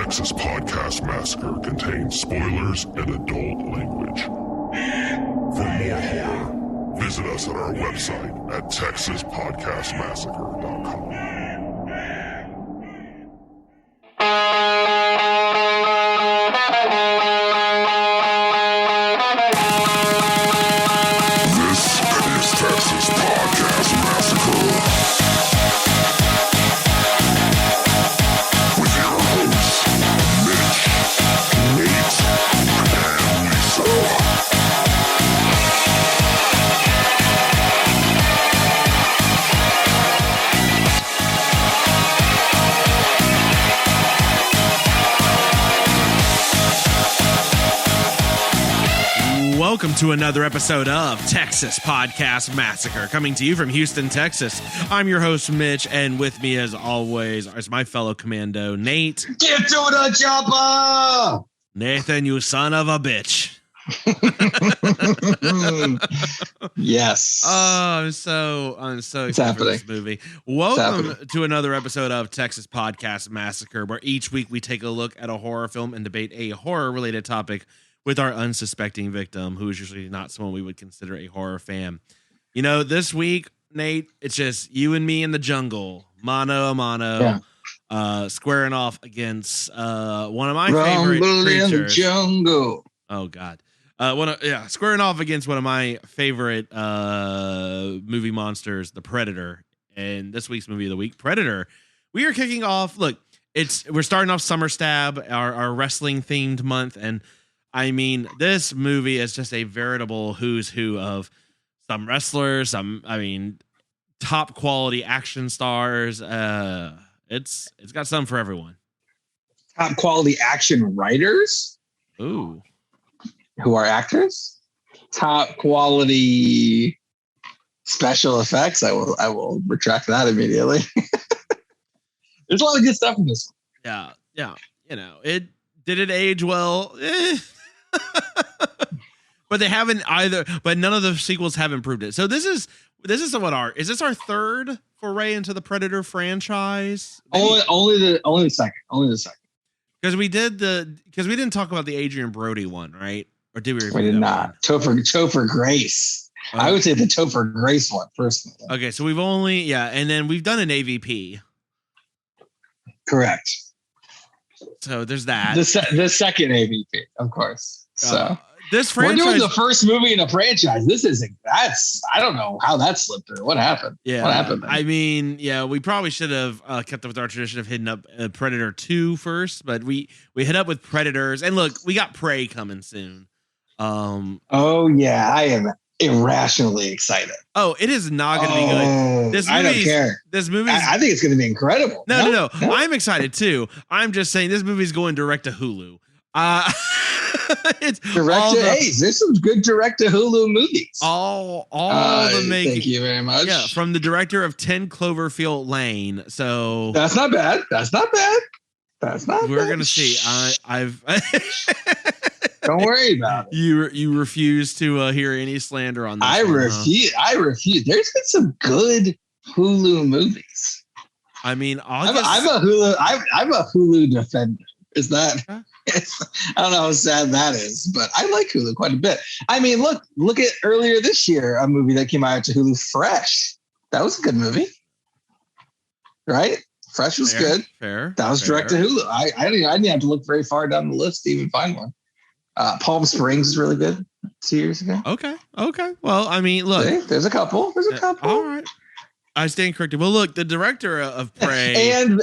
Texas Podcast Massacre contains spoilers and adult language. For more horror, visit us at our website at texaspodcastmassacre.com. Welcome to another episode of Texas Podcast Massacre, coming to you from Houston, Texas. I'm your host, Mitch, and with me, as always, is my fellow commando, Nate. Get to the chopper! Nathan, you son of a bitch. Yes. Oh, I'm so excited for this movie. Welcome to another episode of Texas Podcast Massacre, where each week we take a look at a horror film and debate a horror-related topic with our unsuspecting victim, who is usually not someone we would consider a horror fan. You know, this week, Nate, it's just you and me in the jungle, mano a mano, squaring off against one of my favorite creatures. In the jungle. Oh God, squaring off against one of my favorite movie monsters, the Predator. And this week's movie of the week, Predator. We are kicking off. Look, we're starting off SummerStab, our wrestling themed month, and I mean, this movie is just a veritable who's who of some wrestlers, top quality action stars. It's got some for everyone. Top quality action writers. Ooh. Who are actors. Top quality special effects. I will retract that immediately. There's a lot of good stuff in this one. Yeah. You know, did it age well? But they haven't either. But none of the sequels have improved it. So this is is this our third foray into the Predator franchise? Only the second. Because we didn't talk about the Adrian Brody one, right? Or did we? We did not. Topher Grace. Okay. I would say the Topher Grace one personally. Okay, so we've only and then we've done an AVP. Correct. So there's that. The second AVP, of course. So this franchise, we're doing the first movie in a franchise. I don't know how that slipped through. What happened? Yeah. What happened then? I mean, we probably should have kept up with our tradition of hitting up Predator 2 first, but we hit up with Predators, and look, we got Prey coming soon. Oh yeah, I am irrationally excited. Oh, it is not going to be good. I don't care. This movie, I think it's going to be incredible. No. I'm excited too. I'm just saying this movie's going direct to Hulu. It's there's some good direct to Hulu movies. All the making. Thank you very much. Yeah, from the director of 10 Cloverfield Lane. So that's not bad. We're gonna see. I've Don't worry about it. You refuse to hear any slander on this. I refuse. There's been some good Hulu movies. I mean, I'm a Hulu defender. Is that? I don't know how sad that is, but I like Hulu quite a bit. I mean, look at earlier this year, a movie that came out to Hulu, Fresh. That was a good movie, right? Fresh was good. Fair. That was direct to Hulu. I didn't have to look very far down the list to even find one. Palm Springs is really good 2 years ago. Okay. Well, I mean, look. See, there's a couple. All right. I stand corrected. Well, look, the director of Prey and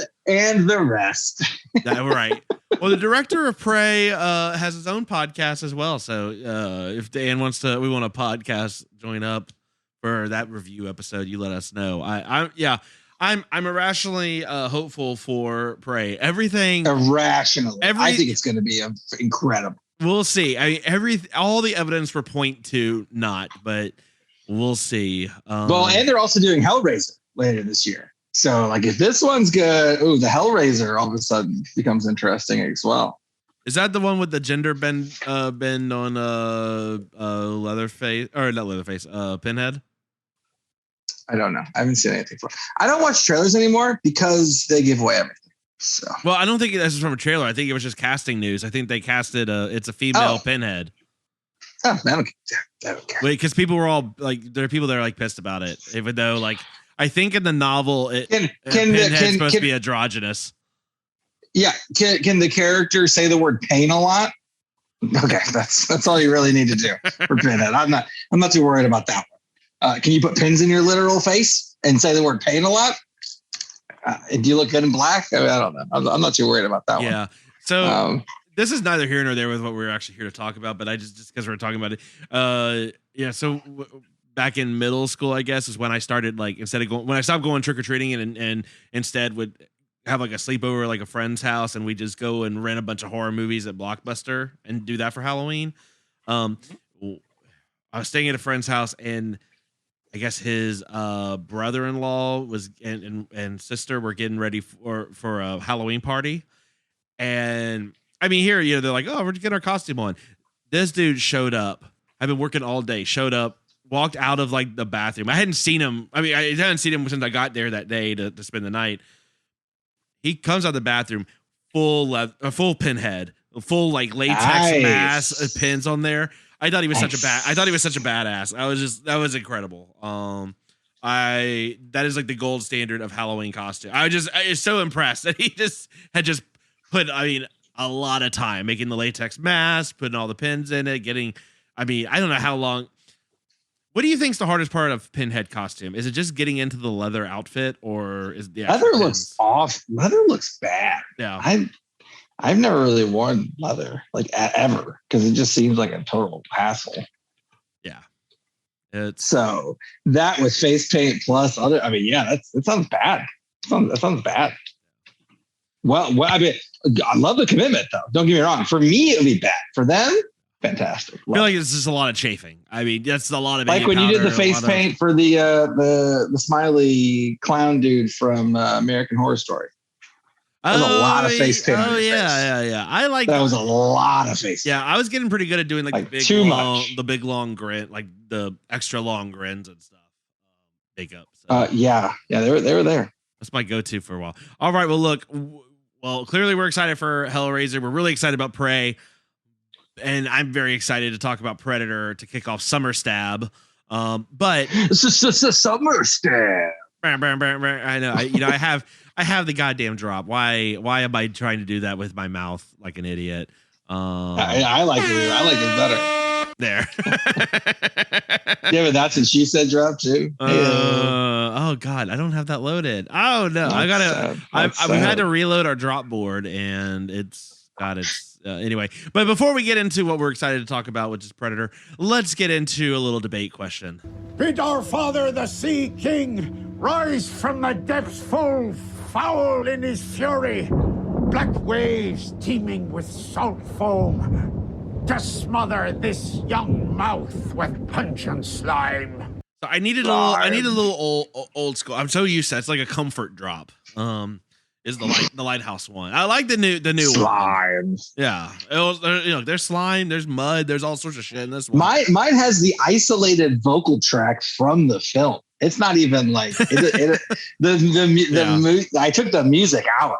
the rest. Right. Well, the director of Prey has his own podcast as well. So if Dan we want a podcast join up for that review episode, you let us know. I'm irrationally hopeful for Prey. Everything irrationally. I think it's going to be incredible. We'll see. I mean, all the evidence for point to not, but we'll see. And they're also doing Hellraiser later this year. So, like, if this one's good, the Hellraiser all of a sudden becomes interesting as well. Is that the one with the gender bend on Leatherface or not Leatherface? Pinhead? I don't know. I haven't seen anything for it. I don't watch trailers anymore because they give away everything. So, well, I don't think this is from a trailer. I think it was just casting news. I think they casted it's a female Pinhead. Oh, I don't care. Wait, because people were all like, there are people that are like pissed about it, even though like I think in the novel Pinhead's supposed to be androgynous. Yeah, can the character say the word pain a lot? Okay, that's all you really need to do for Pinhead. I'm not too worried about that one. Can you put pins in your literal face and say the word pain a lot? Do you look good in black? I don't know. I'm not too worried about that one. Yeah. So this is neither here nor there with what we're actually here to talk about, but I just because we're talking about it. Yeah. So back in middle school, I guess, is when I started like when I stopped going trick or treating and instead would have like a sleepover at like a friend's house, and we just go and rent a bunch of horror movies at Blockbuster and do that for Halloween. I was staying at a friend's house, and I guess his brother-in-law was and sister were getting ready for a Halloween party. And I mean, here, they're like, oh, we're getting our costume on. This dude showed up. I've been working all day, showed up, walked out of like the bathroom. I hadn't seen him. I mean, I hadn't seen him since I got there that day to spend the night. He comes out of the bathroom, full Pinhead, full like latex mask, pins on there. I thought he was such a badass. That was incredible. That is like the gold standard of Halloween costume. I was so impressed that he had put, a lot of time making the latex mask, putting all the pins in it, I don't know how long. What do you think's the hardest part of Pinhead costume? Is it just getting into the leather outfit, or is the leather looks off? Leather looks bad. Yeah. I've never really worn leather like ever because it just seems like a total hassle. Yeah. So that with face paint plus other, that sounds bad. That sounds bad. Well, I love the commitment though. Don't get me wrong. For me, it would be bad. For them, fantastic. I feel like it's just a lot of chafing. That's a lot of like when you did the face paint for the smiley clown dude from American Horror Story. That was a lot of face paint. Oh yeah. I like that. Was a lot of face. Yeah, I was getting pretty good at doing like the big long grin, like the extra long grins and stuff. Makeup. So. Yeah, they were there. That's my go-to for a while. All right, well look, clearly we're excited for Hellraiser. We're really excited about Prey. And I'm very excited to talk about Predator to kick off SummerStab. But SummerStab. I know. I have the goddamn drop. Why am I trying to do that with my mouth like an idiot? I like it better. There. Yeah, but that's what she said drop too. Oh God, I don't have that loaded. Oh no, we had to reload our drop board, and it's anyway. But before we get into what we're excited to talk about, which is Predator, let's get into a little debate question. Bid our father, the Sea King, rise from the depths full foul in his fury, black waves teeming with salt foam, to smother this young mouth with pungent slime. So I needed a little old school. I'm so used to it. It's like a comfort drop. Is the lighthouse one. I like the new slime. One. Yeah. There's slime, there's mud, there's all sorts of shit in this one. Mine has the isolated vocal tracks from the film. It's not even like I took the music out.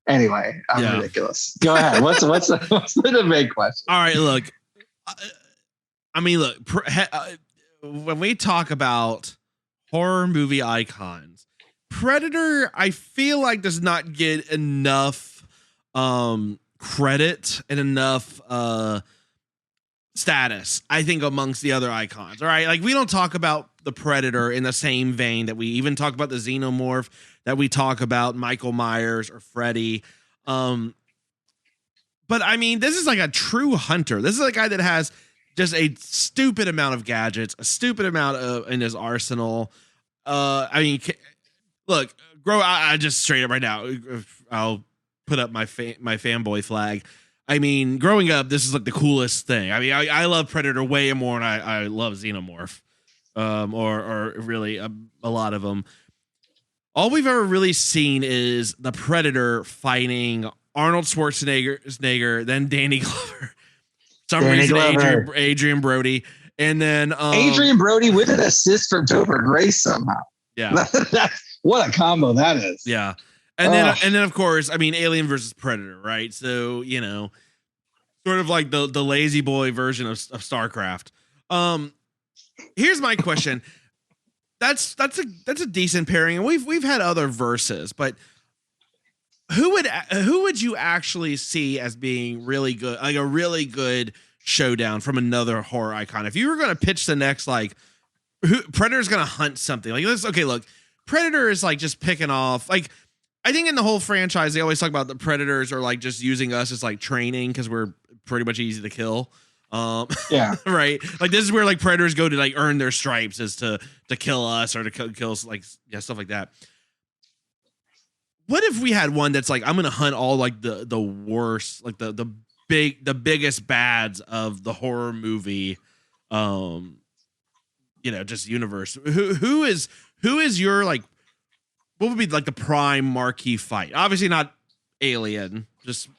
Anyway, I'm ridiculous. Go ahead. What's the debate question? All right, look. When we talk about horror movie icons, Predator, I feel like does not get enough credit and enough status, I think, amongst the other icons. All right, like we don't talk about the Predator in the same vein that we even talk about the Xenomorph, that we talk about Michael Myers or Freddy. But this is like a true hunter. This is a guy that has just a stupid amount of gadgets, a stupid amount in his arsenal. Look, I just straight up right now, I'll put up my fanboy flag. Growing up, this is like the coolest thing. I love Predator way more than I love Xenomorph, or really a lot of them. All we've ever really seen is the Predator fighting Arnold Schwarzenegger, then Danny Glover. Adrian Brody, and then Adrian Brody with an assist from Topher Grace somehow. Yeah. What a combo that is. Yeah. And then of course, I mean, Alien versus Predator, right? So, you know, sort of like the lazy boy version of StarCraft. Here's my question. That's a decent pairing, and we've had other verses, but who would you actually see as being really good, like a really good showdown from another horror icon? If you were going to pitch the next, like, Predator's going to hunt something like this. Okay, look, Predator is like just picking off, like, I think in the whole franchise, they always talk about the Predators are like just using us as like training because we're pretty much easy to kill. Yeah. Right. Like this is where like Predators go to like earn their stripes, is to kill us or to kill like, yeah, stuff like that. What if we had one that's like, I'm going to hunt all like the worst, like the biggest bads of the horror movie, you know, just universe. Who is your, like, what would be like the prime marquee fight? Obviously not Alien. Just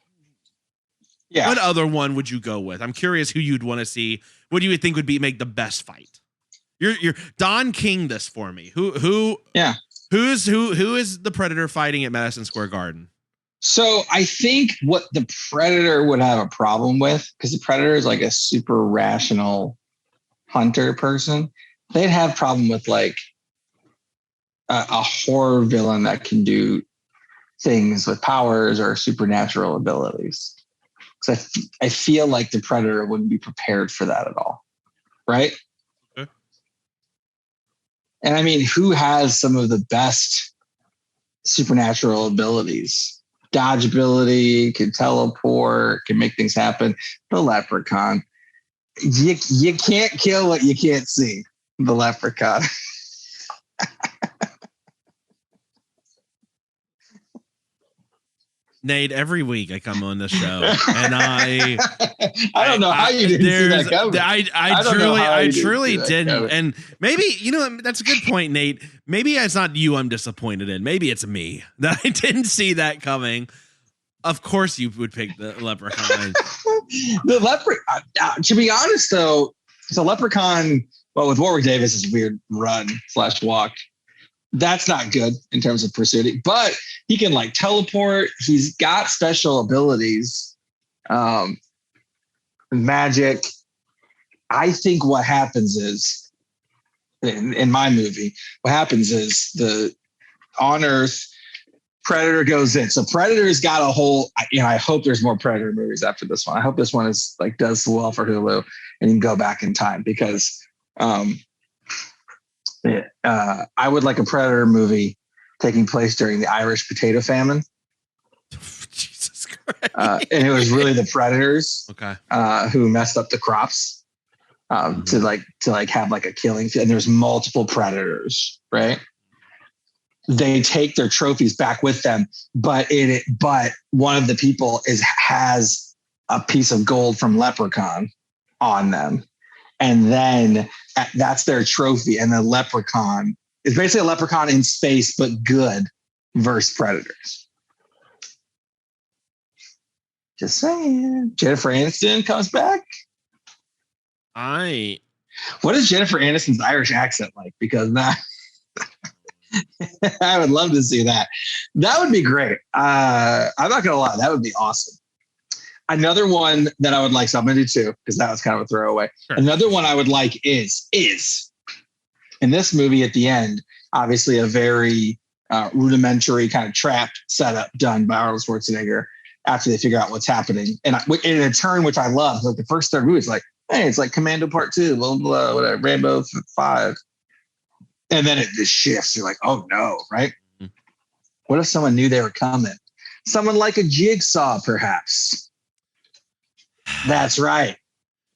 what other one would you go with? I'm curious who you'd want to see. What do you think would make the best fight? You're Don King this for me. Who is the Predator fighting at Madison Square Garden? So I think what the Predator would have a problem with, because the Predator is like a super rational hunter person, they'd have problem with like a horror villain that can do things with powers or supernatural abilities. So I feel like the Predator wouldn't be prepared for that at all. Right? Okay. And I mean, who has some of the best supernatural abilities? Dodge ability, can teleport, can make things happen. The Leprechaun. You can't kill what you can't see. The Leprechaun. Nate, every week I come on this show and I don't know how you didn't see that coming. I truly didn't. And maybe, you know, that's a good point, Nate. Maybe it's not you I'm disappointed in. Maybe it's me that I didn't see that coming. Of course you would pick the Leprechaun. To be honest, though, so Leprechaun, well, with Warwick Davis's weird run/walk, that's not good in terms of pursuing, but he can like teleport. He's got special abilities, magic. I think what happens is in my movie, what happens is on Earth, Predator goes in. So Predator's got a whole, you know, I hope there's more Predator movies after this one. I hope this one is like does well for Hulu and you can go back in time because, I would like a Predator movie taking place during the Irish potato famine. Jesus Christ. And it was really the Predators who messed up the crops to have like a killing. And there's multiple Predators, right? They take their trophies back with them, but one of the people has a piece of gold from Leprechaun on them. And then that's their trophy. And the Leprechaun is basically a Leprechaun in space, but good versus Predators. Just saying. Jennifer Aniston comes back. What is Jennifer Aniston's Irish accent like? Because I would love to see that. That would be great. I'm not going to lie. That would be awesome. Another one that I would like, so I'm going to do two because that was kind of a throwaway. Sure. Another one I would like is in this movie at the end, obviously a very rudimentary kind of trap setup done by Arnold Schwarzenegger after they figure out what's happening. And in a turn, which I love, like the first third movie is like, hey, it's like Commando Part 2, blah, blah, whatever, Rambo 5. And then it just shifts. You're like, oh no, right? Mm-hmm. What if someone knew they were coming? Someone like a Jigsaw, perhaps. That's right.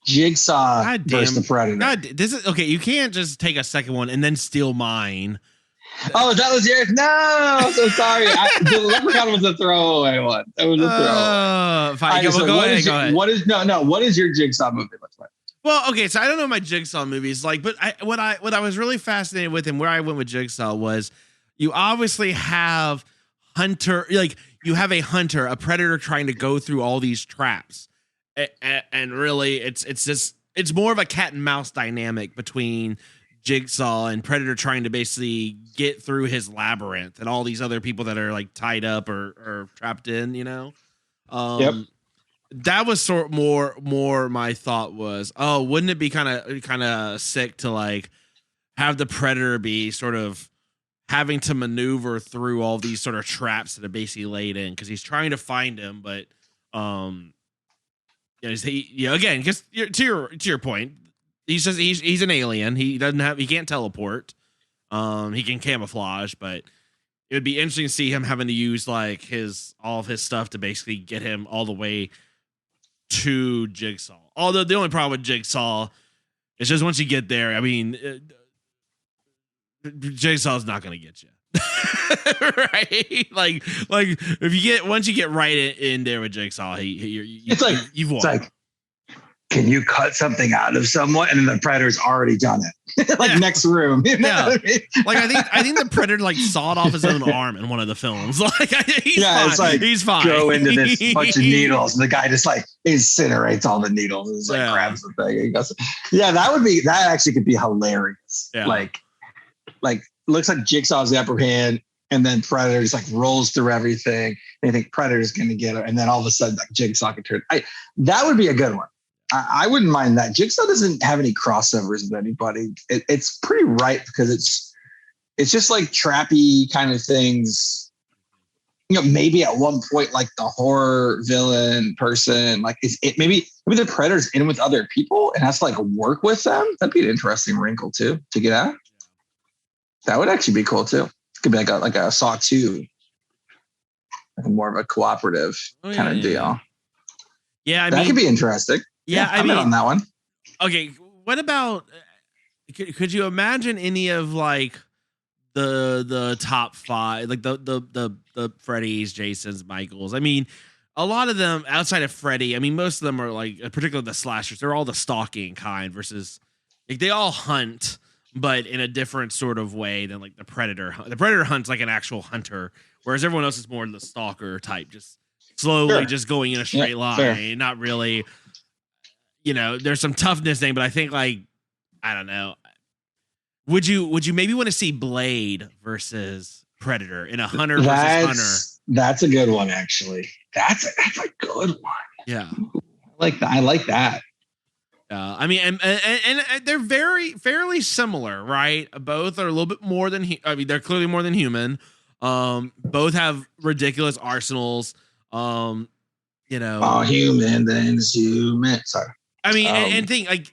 Jigsaw versus the Predator. God, this is okay. You can't just take a second one and then steal mine. Oh, that was yours. No, I'm so sorry. The Leprechaun was a throwaway one. It was a throwaway. Fine. Go ahead. What is your Jigsaw movie look like? Well, okay, so I don't know my Jigsaw movies like, but what I was really fascinated with and where I went with Jigsaw was you obviously have you have a hunter, a predator trying to go through all these traps. And really it's more of a cat and mouse dynamic between Jigsaw and Predator trying to basically get through his labyrinth and all these other people that are like tied up or trapped in, you know? Yep. That was more my thought was, oh, wouldn't it be kind of sick to like have the Predator be sort of having to maneuver through all these sort of traps that are basically laid in because he's trying to find him, but again, because to your point, he's an alien. He can't teleport. He can camouflage, but it would be interesting to see him having to use like all of his stuff to basically get him all the way to Jigsaw. Although the only problem with Jigsaw is just once you get there, I mean, Jigsaw's not going to get you. Right? Like if once you get right in there with Jigsaw, you've won. It's like, can you cut something out of someone? And then the Predator's already done it. Next room. You know what I mean? Like I think the Predator like sawed off his own arm in one of the films. Like he's fine. It's like he's fine. Go into this bunch of needles, and the guy just like incinerates all the needles and just, like grabs the thing. And goes, that actually could be hilarious. Yeah. Like looks like Jigsaw's the upper hand, and then Predator just like rolls through everything. And you think Predator's going to get her, and then all of a sudden like Jigsaw can turn. That would be a good one. I wouldn't mind that. Jigsaw doesn't have any crossovers with anybody. It's pretty ripe because it's just like trappy kind of things. You know, maybe at one point like the horror villain person, like maybe the Predator's in with other people and has to like work with them. That'd be an interesting wrinkle too to get out. That would actually be cool too. It could be like a Saw 2, like more of a cooperative kind of deal. Yeah, that could be interesting. Yeah, I'm in on that one. Okay, what about? Could you imagine any of like the top 5, like the Freddy's, Jasons, Michaels? I mean, a lot of them outside of Freddy. I mean, most of them are like, particularly the slashers. They're all the stalking kind versus like they all hunt, but in a different sort of way than like the Predator. The Predator hunts like an actual hunter, whereas everyone else is more the stalker type, just slowly just going in a straight line, not really. You know, there's some toughness thing, but I think like, I don't know. Would you maybe want to see Blade versus Predator in a hunter versus hunter? That's a good one, actually. That's a good one. Yeah. I like that. I mean, and they're fairly similar, right? Both are a little bit more than, they're clearly more than human. Both have ridiculous arsenals. You know, all human, then is human. Sorry. I mean, and think like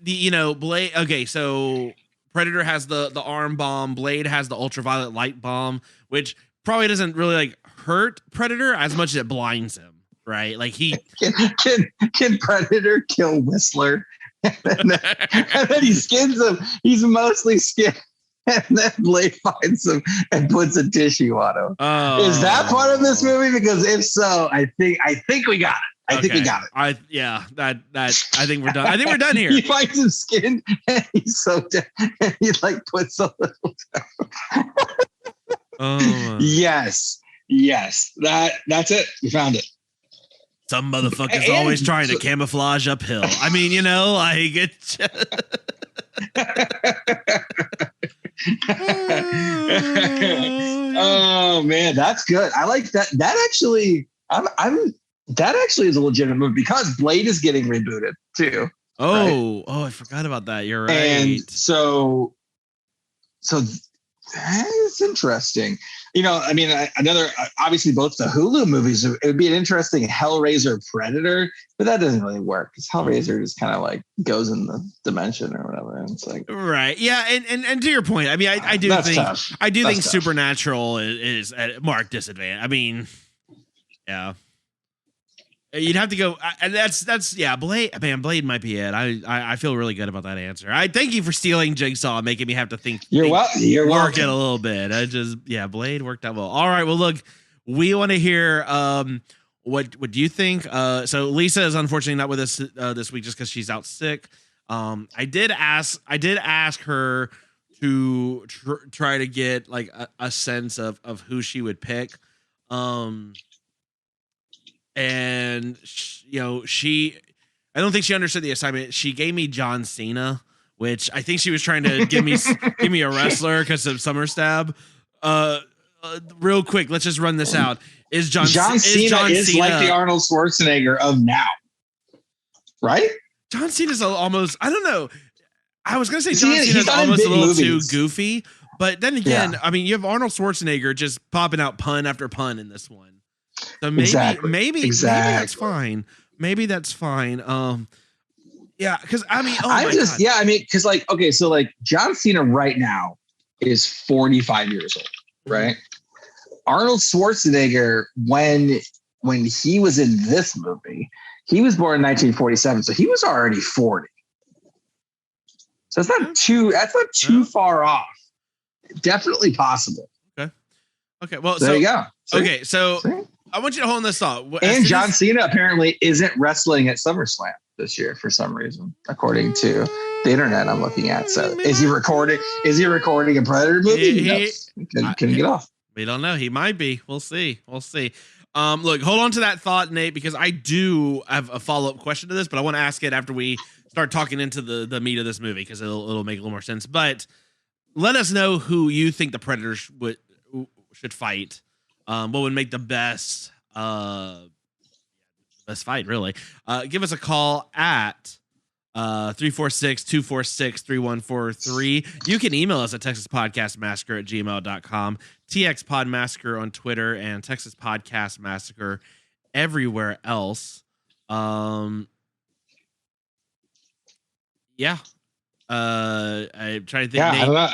Blade. Okay, so Predator has the arm bomb. Blade has the ultraviolet light bomb, which probably doesn't really like hurt Predator as much as it blinds him, right? Like he can Predator kill Whistler, and then he skins him. He's mostly skinned. And then Blade finds him and puts a tissue on him. Oh. Is that part of this movie? Because if so, I think we got it. I think we got it. I think we're done. I think we're done here. He finds him skinned and he's so dead. And he like puts a little down. Oh. Yes. That's it. We found it. Some motherfucker's always trying to camouflage uphill. I mean, like it's oh man, that's good. I like that. That actually, that actually is a legitimate movie because Blade is getting rebooted too. Oh, right? I forgot about that. You're right. And so that's interesting. I mean, obviously both the Hulu movies, it would be an interesting Hellraiser Predator, but that doesn't really work because Hellraiser just kind of like goes in the dimension or whatever. And it's like, right. Yeah. And to your point, I mean, I do think tough. Supernatural is at marked disadvantage. I mean, yeah. You'd have to go, and that's Blade. Man, Blade might be it. I feel really good about that answer. I thank you for stealing Jigsaw, and making me have to think. You're welcome. Work it a little bit. Blade worked out well. All right, well, look, we want to hear what do you think? So Lisa is unfortunately not with us this week just because she's out sick. I did ask her to try to get like a sense of who she would pick. And I don't think she understood the assignment. She gave me John Cena, which I think she was trying to give me a wrestler because of SummerStab. Real quick, let's just run this out. John Cena is like the Arnold Schwarzenegger of now, right? John Cena's almost, I don't know. I was going to say John Cena's almost a little too goofy, but then again, I mean, you have Arnold Schwarzenegger just popping out pun after pun in this one. So maybe that's fine. Maybe that's fine. Yeah, because I mean, because like, okay, so like John Cena right now is 45 years old, right? Arnold Schwarzenegger, when he was in this movie, he was born in 1947, so he was already 40. So that's not too far off. Definitely possible. Okay. Well, there you go. See? Okay, so I want you to hold this thought. And John Cena apparently isn't wrestling at SummerSlam this year for some reason, according to the internet I'm looking at. So is he recording a Predator movie? Can he get off? We don't know. He might be. We'll see. Look, hold on to that thought, Nate, because I do have a follow-up question to this, but I want to ask it after we start talking into the meat of this movie because it'll make a little more sense. But let us know who you think the Predators should fight. What would make the best fight, really? Give us a call at 346-246-3143. You can email us at texaspodcastmassacre@gmail.com, TXPodmassacre on Twitter, and Texas Podcast Massacre everywhere else. I'm trying to think. Yeah, Nate, I don't know.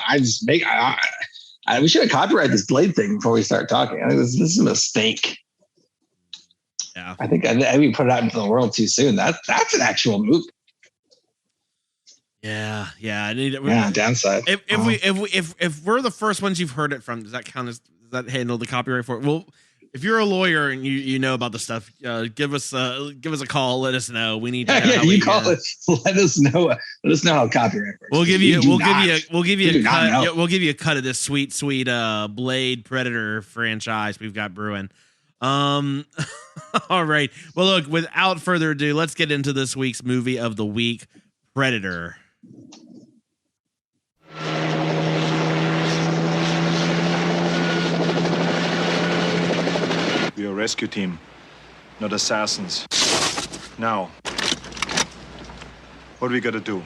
We should have copyrighted this blade thing before we start talking. I think this is a mistake. Yeah, I think we put it out into the world too soon. That's an actual movie. Yeah. Downside. If we're the first ones you've heard it from, does that count as, does that handle the copyright for it? Well, if you're a lawyer and you know about the stuff, give us a call. Let us know. We need to know how call it. Let us know. Let us know how copyright works. We'll give you a cut of this sweet Blade Predator franchise we've got brewing. All right. Well, look, without further ado, let's get into this week's movie of the week, Predator. We are a rescue team, not assassins. Now, what do we gotta do?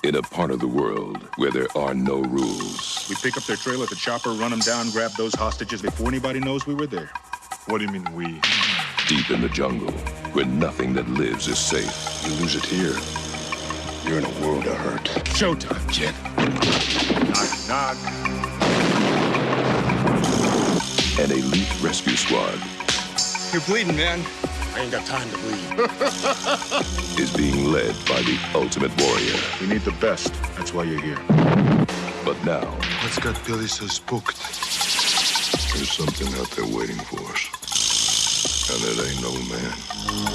In a part of the world where there are no rules. We pick up their trailer at the chopper, run them down, grab those hostages before anybody knows we were there. What do you mean we? Deep in the jungle, where nothing that lives is safe. You lose it here, you're in a world of hurt. Showtime, kid. Knock, knock. An elite rescue squad. You're bleeding, man. I ain't got time to bleed. Is being led by the ultimate warrior. We need the best. That's why you're here. But now, What's got Billy so spooked? there's something out there waiting for us. And it ain't no man.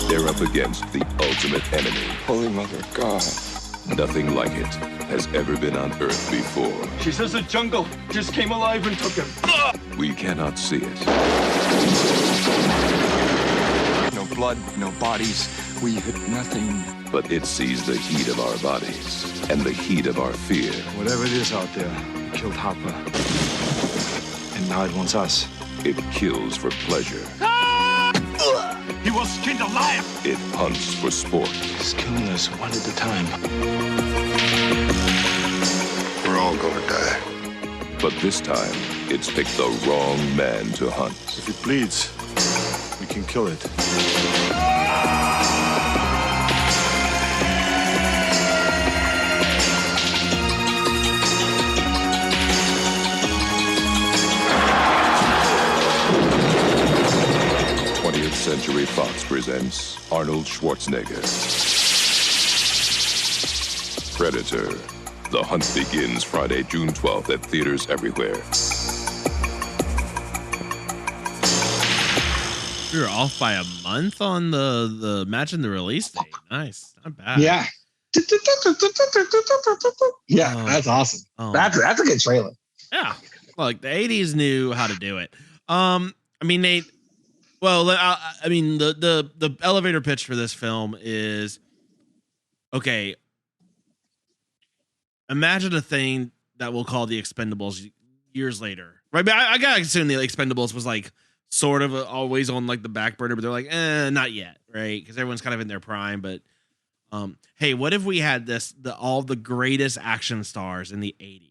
They're up against the ultimate enemy. Holy Mother of God. Nothing like it has ever been on Earth before. She says the jungle just came alive and took him. We cannot see it. No blood, no bodies. We hit nothing. But it sees the heat of our bodies and the heat of our fear. Whatever it is out there, it killed Hopper. And now it wants us. It kills for pleasure. He was skinned alive! It hunts for sport. He's killing us one at a time. We're all gonna die. But this time, it's picked the wrong man to hunt. If it bleeds, we can kill it. 20th Century Fox presents Arnold Schwarzenegger. Predator. The hunt begins Friday, June 12th at theaters everywhere. We were off by a month on the matching the release date. Nice. Not bad. Yeah. Yeah, that's awesome. That's a good trailer. Yeah. Look, the 80s knew how to do it. I mean, Nate, well, I mean, the elevator pitch for this film is, okay, imagine a thing that we'll call the Expendables years later. Right? But I gotta assume the Expendables was like sort of always on like the back burner, but they're like, not yet, right? Because everyone's kind of in their prime. But hey, what if we had all the greatest action stars in the 80s?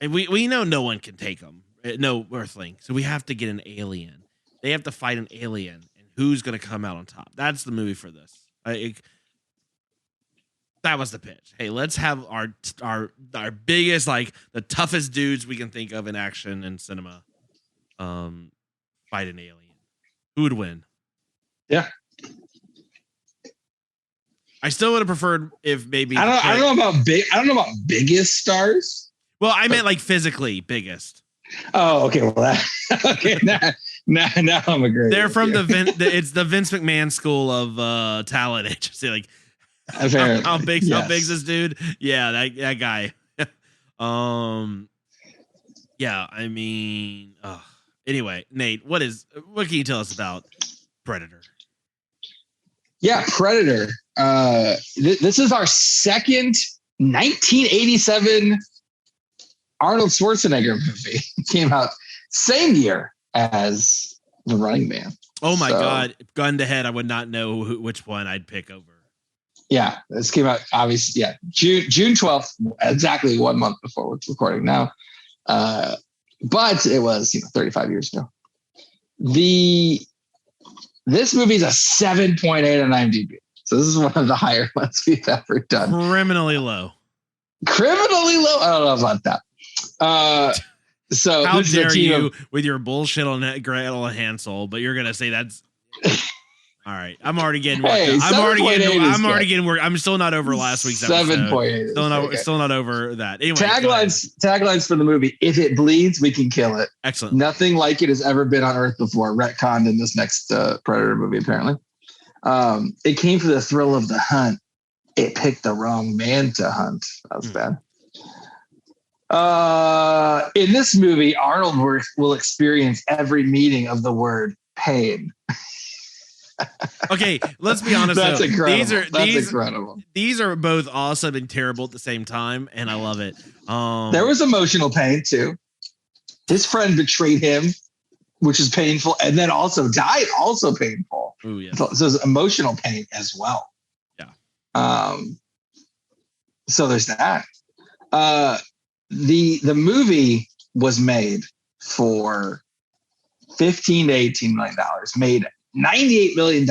And we know no one can take them, no Earthling. So we have to get an alien. They have to fight an alien, and who's going to come out on top? That's the movie for this. That was the pitch. Hey, let's have our biggest, like the toughest dudes we can think of in action and cinema, fight an alien. Who would win? Yeah. I still would have preferred if maybe I don't know about biggest stars. Well, I meant like physically biggest. Oh, okay. Well, okay. Now I'm agreeing. They're from it's the Vince McMahon school of talent agency. Like how big's this dude? Yeah, that guy. Yeah. I mean, anyway, Nate, what can you tell us about Predator? Yeah, Predator. This is our second 1987 Arnold Schwarzenegger movie. It came out same year as The Running Man. Oh my God. Gun to head, I would not know which one I'd pick over. Yeah, this came out obviously. Yeah, June 12th, exactly 1 month before we're recording now. But it was 35 years ago. This movie is a 7.8 on IMDb. So this is one of the higher ones we've ever done. Criminally low. I don't know about that. So how dare you with your bullshit on Gretel and Hansel, but you're gonna say that's all right. I'm already getting worked. I'm already getting worked. I'm still not over last week's episode. 7.8. Still not over that. Anyway, taglines for the movie: if it bleeds, we can kill it. Excellent. Nothing like it has ever been on Earth before. Retconned in this next Predator movie, apparently. It came for the thrill of the hunt. It picked the wrong man to hunt. That was bad. In this movie, Arnold will experience every meaning of the word pain. Okay, let's be honest. That's incredible. Incredible. These are both awesome and terrible at the same time, and I love it. There was emotional pain too. His friend betrayed him, which is painful, and then also died, also painful. Ooh, yeah. So there's emotional pain as well. Yeah. So there's that. The movie was made for $15 to $18 million. Made $98 million in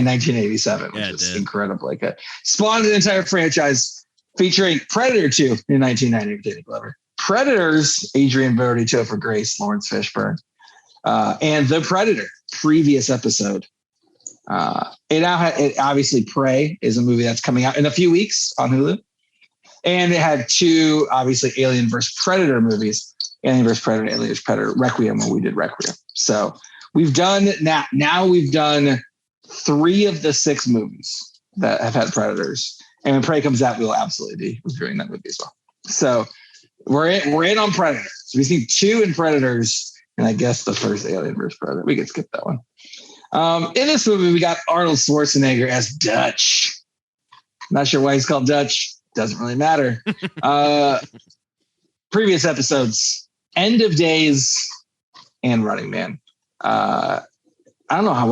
1987, which is incredibly good. Spawned an entire franchise featuring Predator 2 in 1990. Predators, Adrian Brody, Topher Grace, Lawrence Fishburne, and The Predator, previous episode. It obviously Prey is a movie that's coming out in a few weeks on Hulu. And it had two, obviously, Alien vs. Predator movies, Alien vs. Predator, Alien vs. Predator, Requiem, when we did Requiem. So we've done we've done 3 of the 6 movies that have had Predators. And when Prey comes out, we'll absolutely be reviewing that movie as well. So we're in on Predator. So we've seen 2 in Predators, and I guess the first Alien vs. Predator. We can skip that one. In this movie, we got Arnold Schwarzenegger as Dutch. Not sure why he's called Dutch. Doesn't really matter. Previous episodes, End of Days and Running Man. I don't know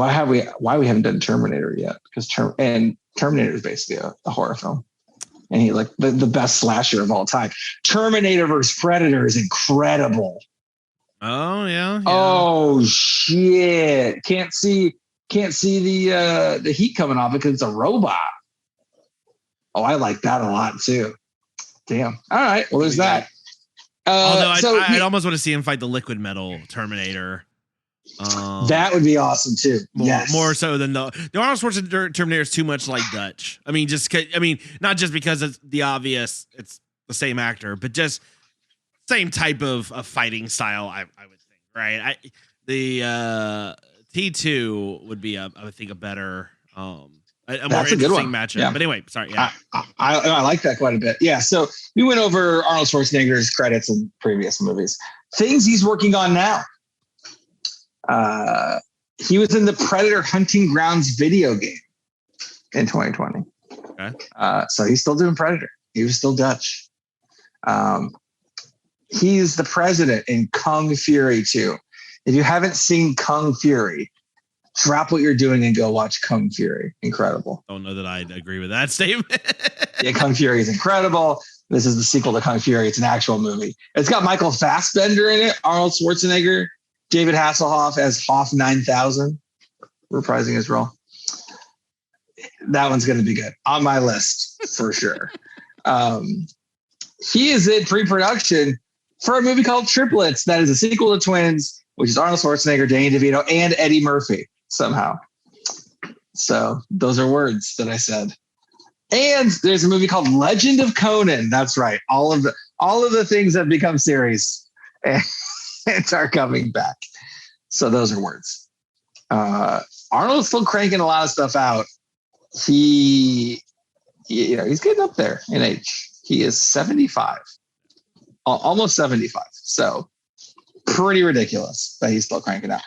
why we haven't done Terminator yet, because Terminator is basically a horror film, and he like the best slasher of all time. Terminator vs. Predator is incredible. Oh yeah. Oh shit! Can't see the heat coming off because it's a robot. Oh, I like that a lot too. Damn. All right. Well, there's that. Although I'd almost want to see him fight the liquid metal Terminator. That would be awesome too. More so than the Arnold Schwarzenegger Terminator is too much like Dutch. I mean, not just because it's the obvious, it's the same actor, but just same type of fighting style. I would think, right? The T2 would be I would think a better a more interesting matchup. Yeah. But anyway, sorry. Yeah. I like that quite a bit. Yeah. So we went over Arnold Schwarzenegger's credits in previous movies. Things he's working on now. He was in the Predator Hunting Grounds video game in 2020. Okay. So he's still doing Predator. He was still Dutch. He's the president in Kung Fury 2. If you haven't seen Kung Fury, drop what you're doing and go watch Kung Fury. Incredible. Don't know that I'd agree with that statement. Yeah, Kung Fury is incredible. This is the sequel to Kung Fury. It's an actual movie. It's got Michael Fassbender in it, Arnold Schwarzenegger, David Hasselhoff as Hoff 9000, reprising his role. That one's going to be good on my list for sure. He is in pre-production for a movie called Triplets. That is a sequel to Twins, which is Arnold Schwarzenegger, Danny DeVito, and Eddie Murphy somehow. So those are words that I said. And there's a movie called Legend of Conan. That's right. All of the things that become series and are coming back. So those are words. Arnold's still cranking a lot of stuff out. He's getting up there in age. He is 75, almost 75. So pretty ridiculous that he's still cranking out.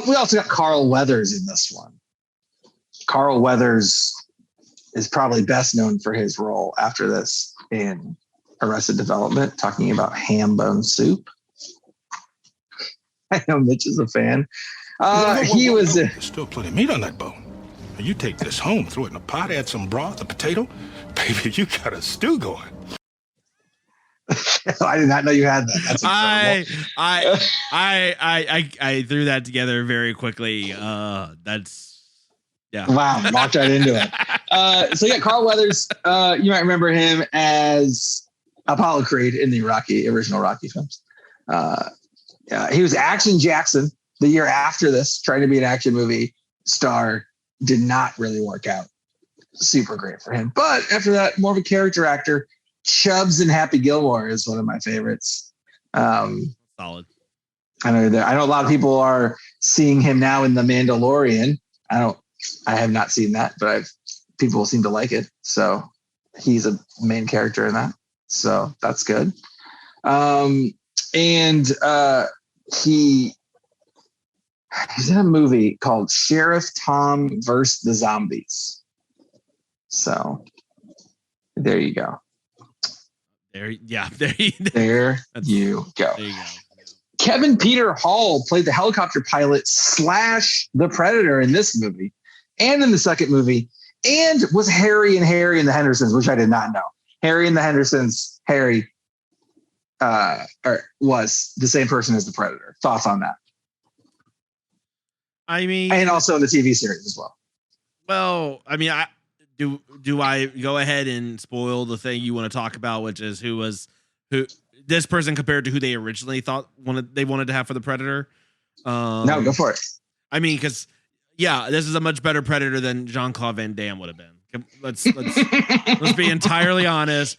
We also got Carl Weathers in this one. Carl Weathers is probably best known for his role after this in Arrested Development, talking about ham bone soup. I know Mitch is a fan. He was There's still plenty of meat on that bone. You take this home, throw it in a pot, add some broth, a potato. Baby, you got a stew going. I did not know you had that. That's incredible. I threw that together very quickly. Yeah. Wow, walked right into it. So yeah, Carl Weathers. You might remember him as Apollo Creed in the original Rocky films. He was Action Jackson the year after this, trying to be an action movie star. Did not really work out super great for him. But after that, more of a character actor. Chubbs and Happy Gilmore is one of my favorites. Solid. I know a lot of people are seeing him now in The Mandalorian. I have not seen that, but people seem to like it. So he's a main character in that. So that's good. He's in a movie called Sheriff Tom vs. the Zombies. So there you go. There you go. There you go. Kevin Peter Hall played the helicopter pilot / the Predator in this movie and in the second movie, and was Harry and the Hendersons, which I did not know. Harry and the Hendersons, was the same person as the Predator. Thoughts on that? I mean, and also in the TV series as well. Well, I mean, do I go ahead and spoil the thing you want to talk about, which is who this person compared to who they originally thought they wanted to have for the Predator? No, go for it. I mean, because this is a much better Predator than Jean-Claude Van Damme would have been. Let's be entirely honest.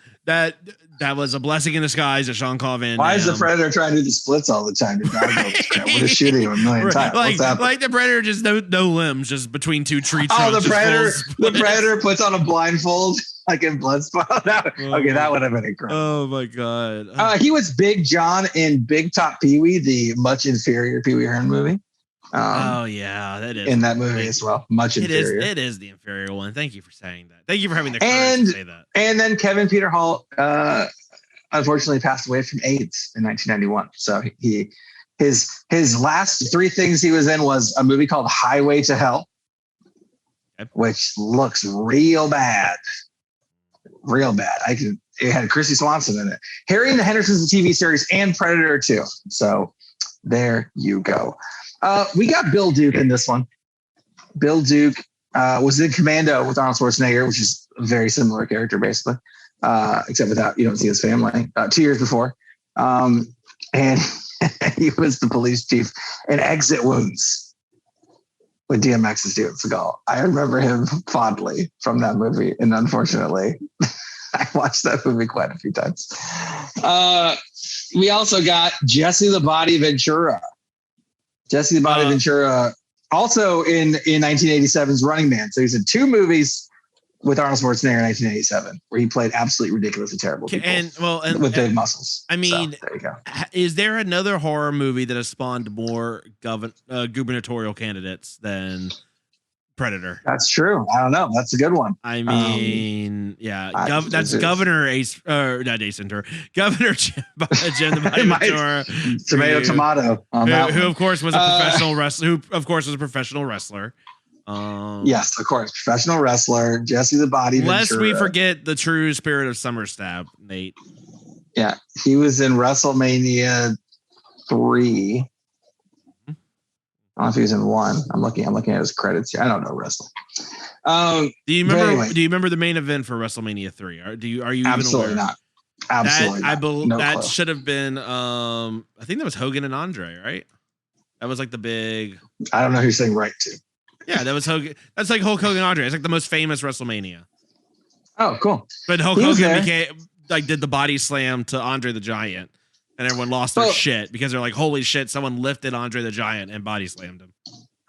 That was a blessing in disguise that Jean-Claude Van Damme. Why is the Predator trying to do the splits all the time? We're just shooting him a million times. Like the Predator, just no limbs, just between two tree trunks. Oh, the Predator puts on a blindfold like in Bloodspot. Okay, that would have been incredible. Oh my god. He was Big John in Big Top Pee-wee, the much inferior Pee Wee Herman movie. That is in that movie as well. Much inferior. It is the inferior one. Thank you for saying that. Thank you for having the courage to say that. And then Kevin Peter Hall, unfortunately passed away from AIDS in 1991. So his last three things he was in was a movie called Highway to Hell, which looks real bad. Real bad. It had Chrissy Swanson in it. Harry and the Hendersons, the TV series, and Predator 2. So there you go. We got Bill Duke in this one. Bill Duke was in Commando with Arnold Schwarzenegger, which is a very similar character, basically, except without, you don't see his family, 2 years before. And he was the police chief in Exit Wounds with DMX and Steven Seagal. I remember him fondly from that movie, and unfortunately, I watched that movie quite a few times. We also got Jesse the Body Ventura. Jesse the Body Ventura, also in 1987's Running Man. So he's in two movies with Arnold Schwarzenegger in 1987, where he played absolutely ridiculously terrible people with big muscles. I mean, so, there you go. Is there another horror movie that has spawned more gubernatorial candidates than Predator. That's true. I don't know. That's a good one. I mean, that's Governor Ace, or not Ace Ventura, Governor Jim the Body Ventura, tomato. Who of course was a professional wrestler. Who of course was a professional wrestler. Yes, of course, professional wrestler Jesse the Body Ventura. Lest we forget the true spirit of SummerStab, Nate. Yeah, he was in WrestleMania 3. I don't know if he was in 1. I'm looking at his credits here. I don't know wrestling. Do you remember the main event for WrestleMania 3? Are you absolutely even aware? not? Absolutely not. That should have been I think that was Hogan and Andre, right? That was like the big. I don't know who you're saying right to. Yeah, that was Hogan. That's like Hulk Hogan Andre. It's like the most famous WrestleMania. Oh, cool. But Hulk Hogan did the body slam to Andre the Giant. And everyone lost their shit because they're like, holy shit, someone lifted Andre the Giant and body slammed him.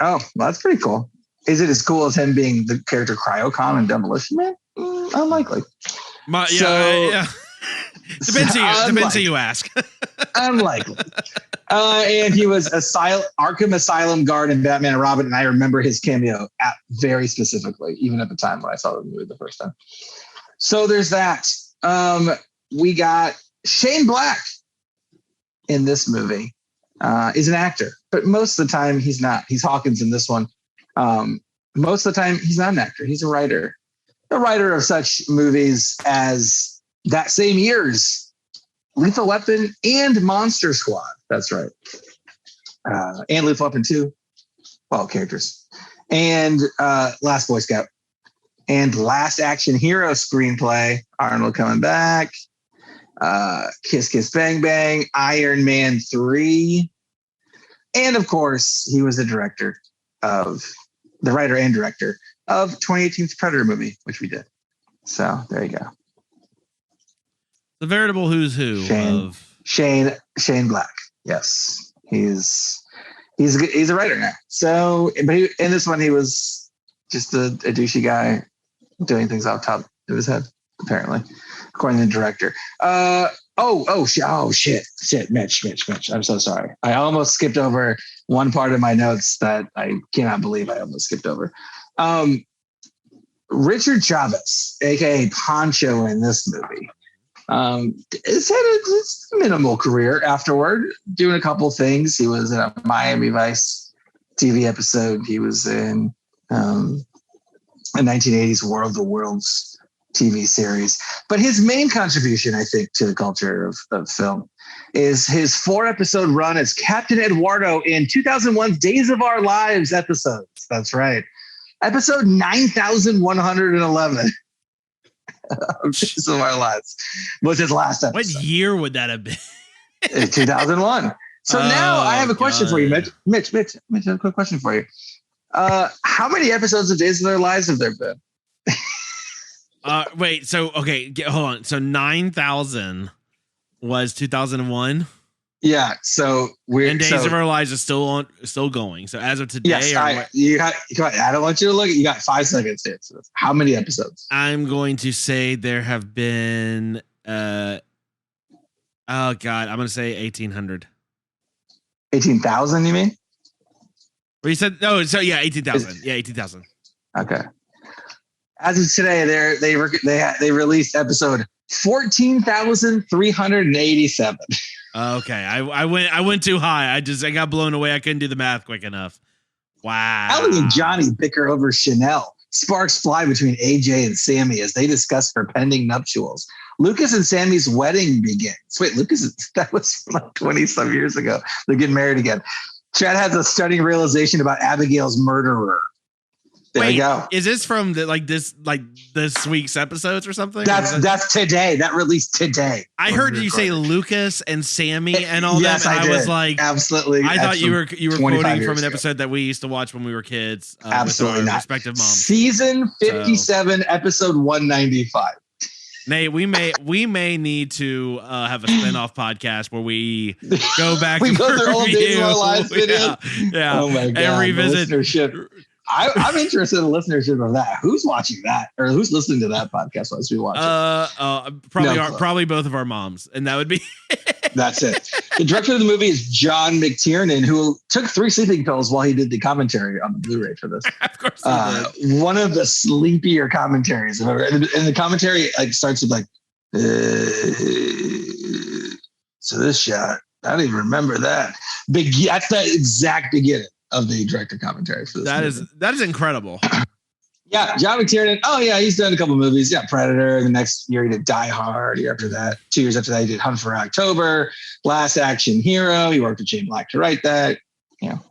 Oh, well, that's pretty cool. Is it as cool as him being the character Cryocon in Demolition Man? Unlikely. Yeah. Depends who you ask. Unlikely. And he was Arkham Asylum guard in Batman and Robin, and I remember his cameo very specifically, even at the time when I saw the movie the first time. So there's that. We got Shane Black in this movie. Is an actor, but most of the time he's not. He's Hawkins in this one. Most of the time he's not an actor. He's a writer. The writer of such movies as that same year's Lethal Weapon and Monster Squad. That's right. And Lethal Weapon 2. All characters. And Last Boy Scout. And Last Action Hero screenplay. Arnold coming back. Kiss Kiss Bang Bang, Iron Man 3, and of course he was the writer and director of 2018's Predator movie, which we did. So there you go. The veritable who's who of Shane Black. Yes, he's a writer now. So, but in this one he was just a douchey guy doing things off top of his head, apparently. According to the director. Shit, Mitch. I'm so sorry. I almost skipped over one part of my notes that I cannot believe I almost skipped over. Richard Chavez, aka Poncho, in this movie, has had a minimal career afterward, doing a couple things. He was in a Miami Vice TV episode. He was in a 1980s War of the Worlds TV series. But his main contribution, I think, to the culture of film is his 4-episode run as Captain Eduardo in 2001's Days of Our Lives episodes. That's right. Episode 9111 of Days of Our Lives was his last episode. What year would that have been? 2001. So now I have a question for you, Mitch. Mitch, I have a quick question for you. How many episodes of Days of Our Lives have there been? Wait, so okay, hold on. So 9,000 was 2001. Yeah, so we're and Days of Our Lives is still going. So as of today, yes, I don't want you to look. You got 5 seconds to answer this. How many episodes? I'm going to say there have been. Oh God, I'm going to say 1,800. 18,000? You mean? Well, you said no. So yeah, 18,000. Yeah, 18,000. Okay. As of today, they released episode 14,387. Okay, I went too high. I got blown away. I couldn't do the math quick enough. Wow. Ellie and Johnny bicker over Chanel. Sparks fly between AJ and Sammy as they discuss her pending nuptials. Lucas and Sammy's wedding begins. Wait, that was like 20-some years ago. They're getting married again. Chad has a stunning realization about Abigail's murderer. There you go. Is this from this week's episodes or something? That's today. That released today. I heard you say Lucas and Sammy and all yes, that. And I was like, absolutely. I thought you were quoting from an episode that we used to watch when we were kids. Absolutely with our not. Respective moms. Season 57, episode 195. Nate, we may need to have a spinoff podcast where we go back we and go through all Days of Our Lives videos. Yeah. Oh my God. And revisit. I'm interested in the listenership of that. Who's watching that, or who's listening to that podcast while we watch it? Probably both of our moms, and that would be. That's it. The director of the movie is John McTiernan, who took 3 sleeping pills while he did the commentary on the Blu-ray for this. Of course, he did. One of the sleepier commentaries I've ever. And the commentary starts with like, so this shot, I don't even remember that. That's the exact beginning of the director commentary for this. That is incredible. Yeah, John McTiernan. Oh yeah, he's done a couple movies. Yeah, Predator. The next year he did Die Hard. The year after that, 2 years after that, he did Hunt for October, Last Action Hero. He worked with Shane Black to write that.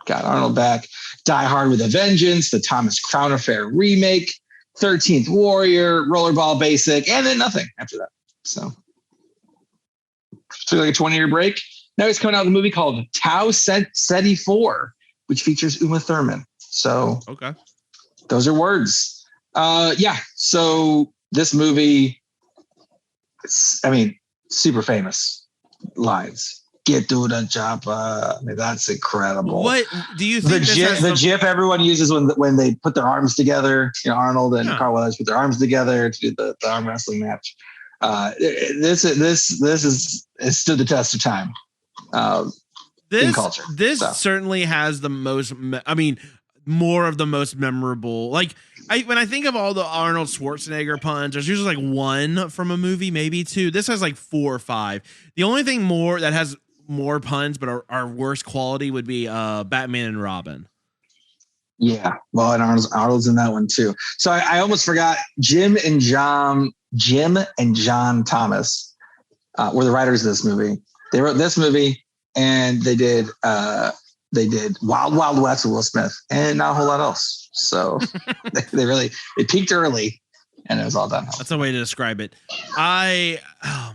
Got Arnold back. Die Hard with a Vengeance, the Thomas Crown Affair remake, 13th Warrior, Rollerball Basic, and then nothing after that. So took like a 20-year break. Now he's coming out with a movie called Tau Ceti 4, which features Uma Thurman. So okay. Those are words. So this movie, super famous lines. Get to the chopper. I mean, that's incredible. What do you think? The GIF everyone uses when they put their arms together, Arnold and Carl Weathers put their arms together to do the arm wrestling match. This has stood the test of time. In culture. This certainly has the most, more of the most memorable. Like when I think of all the Arnold Schwarzenegger puns, there's usually like one from a movie, maybe 2. This has like 4 or 5. The only thing more that has more puns, but are worse quality would be Batman and Robin. Yeah. Well, and Arnold's in that one too. So I almost forgot Jim and John Thomas were the writers of this movie. They wrote this movie and they did Wild Wild West with Will Smith and not a whole lot else. So they peaked early and it was all done. That's a way to describe it. Oh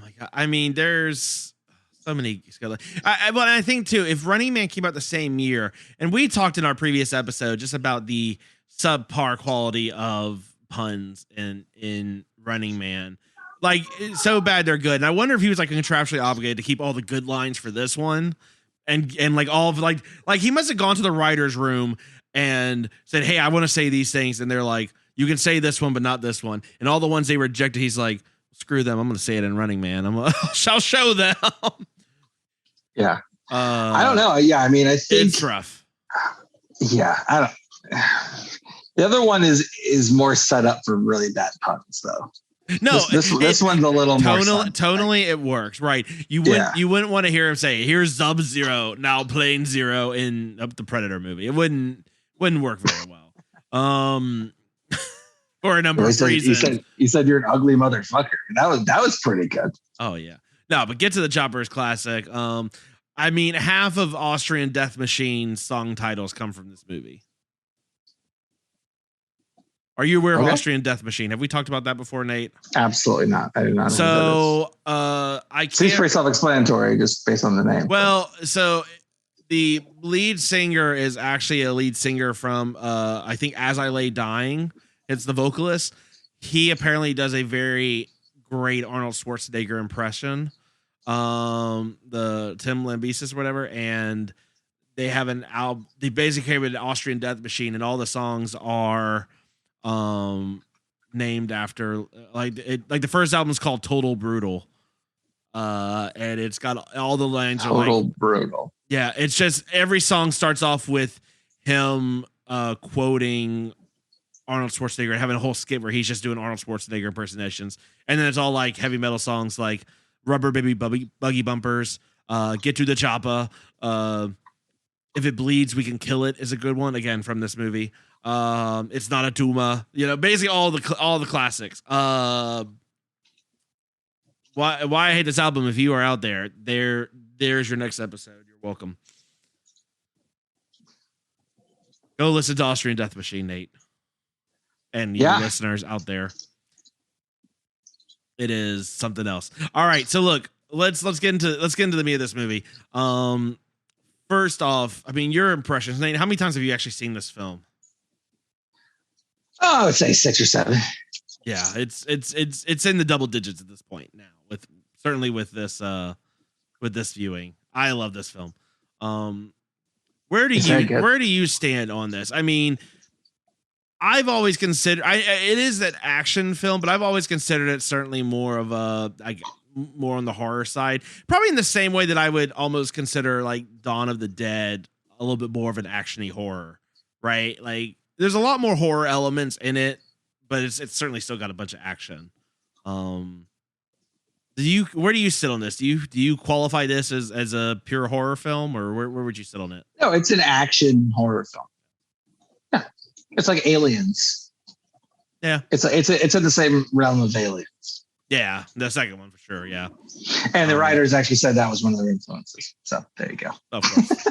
my God. There's so many. But I think too, if Running Man came out the same year, and we talked in our previous episode just about the subpar quality of puns in Running Man, like it's so bad they're good. And I wonder if he was like contractually obligated to keep all the good lines for this one. And like all of like he must have gone to the writer's room and said, hey, I want to say these things. And they're like, you can say this one, but not this one. And all the ones they rejected, he's like, screw them. I'm going to say it in Running Man. I'll show them. Yeah. I don't know. Yeah. I think it's rough. Yeah. I don't. The other one is more set up for really bad puns though. No, this one's a little more tonally it works, right? You wouldn't want to hear him say, "Here's Sub-Zero now playing Zero in the Predator movie." It wouldn't work very well. For a number of reasons. You said you're an ugly motherfucker. That was pretty good. Oh yeah, no, but Get to the Chopper is classic. Half of Austrian Death Machine song titles come from this movie. Are you aware of Austrian Death Machine? Have we talked about that before, Nate? Absolutely not. I do not. So I can't. Seems pretty self-explanatory just based on the name. Well, so the lead singer is actually a lead singer from I think As I Lay Dying. It's the vocalist. He apparently does a very great Arnold Schwarzenegger impression. The Tim Lambesis or whatever, and they have an album. They basically have an Austrian Death Machine, and all the songs are named after like the first album is called Total Brutal, and it's got all the lines Total Brutal. Yeah, it's just every song starts off with him quoting Arnold Schwarzenegger and having a whole skit where he's just doing Arnold Schwarzenegger impersonations, and then it's all like heavy metal songs like Rubber Baby Buggy Bumpers, Get to the Chopper, If It Bleeds We Can Kill It is a good one, again from this movie. It's Not a Tumor, basically all the classics. Why I Hate This Album. If you are out there's your next episode. You're welcome. Go listen to Austrian Death Machine, Nate, and you listeners out there. It is something else. All right, so look, let's get into the meat of this movie. First off, your impressions, Nate. How many times have you actually seen this film? Oh, I would say 6 or 7. Yeah, it's in the double digits at this point now. With this viewing, I love this film. Where do you stand on this? I've always considered it is that action film, but I've always considered it certainly more of a more on the horror side. Probably in the same way that I would almost consider like Dawn of the Dead a little bit more of an actiony horror, right? Like there's a lot more horror elements in it, but it's certainly still got a bunch of action. Where do you sit on this? Do you qualify this as a pure horror film, or where would you sit on it? No, it's an action horror film. Yeah, it's like Aliens. Yeah, it's in the same realm of Aliens. Yeah, the second one for sure. Yeah, and the writers actually said that was one of their influences. So there you go. Of course,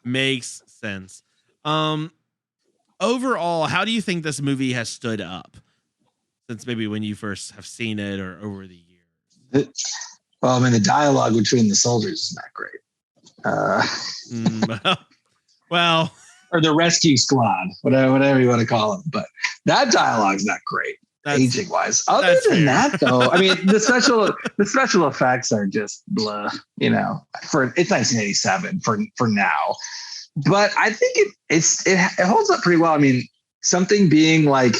makes sense. Overall, how do you think this movie has stood up since maybe when you first have seen it or over the years? Well, I mean, the dialogue between the soldiers is not great. Well, or the rescue squad, whatever you want to call them. But that dialogue's not great, aging wise. Other than that, though, I mean, the special effects are just blah. You know, it's 1987 for now. But I think it holds up pretty well. I mean, something being like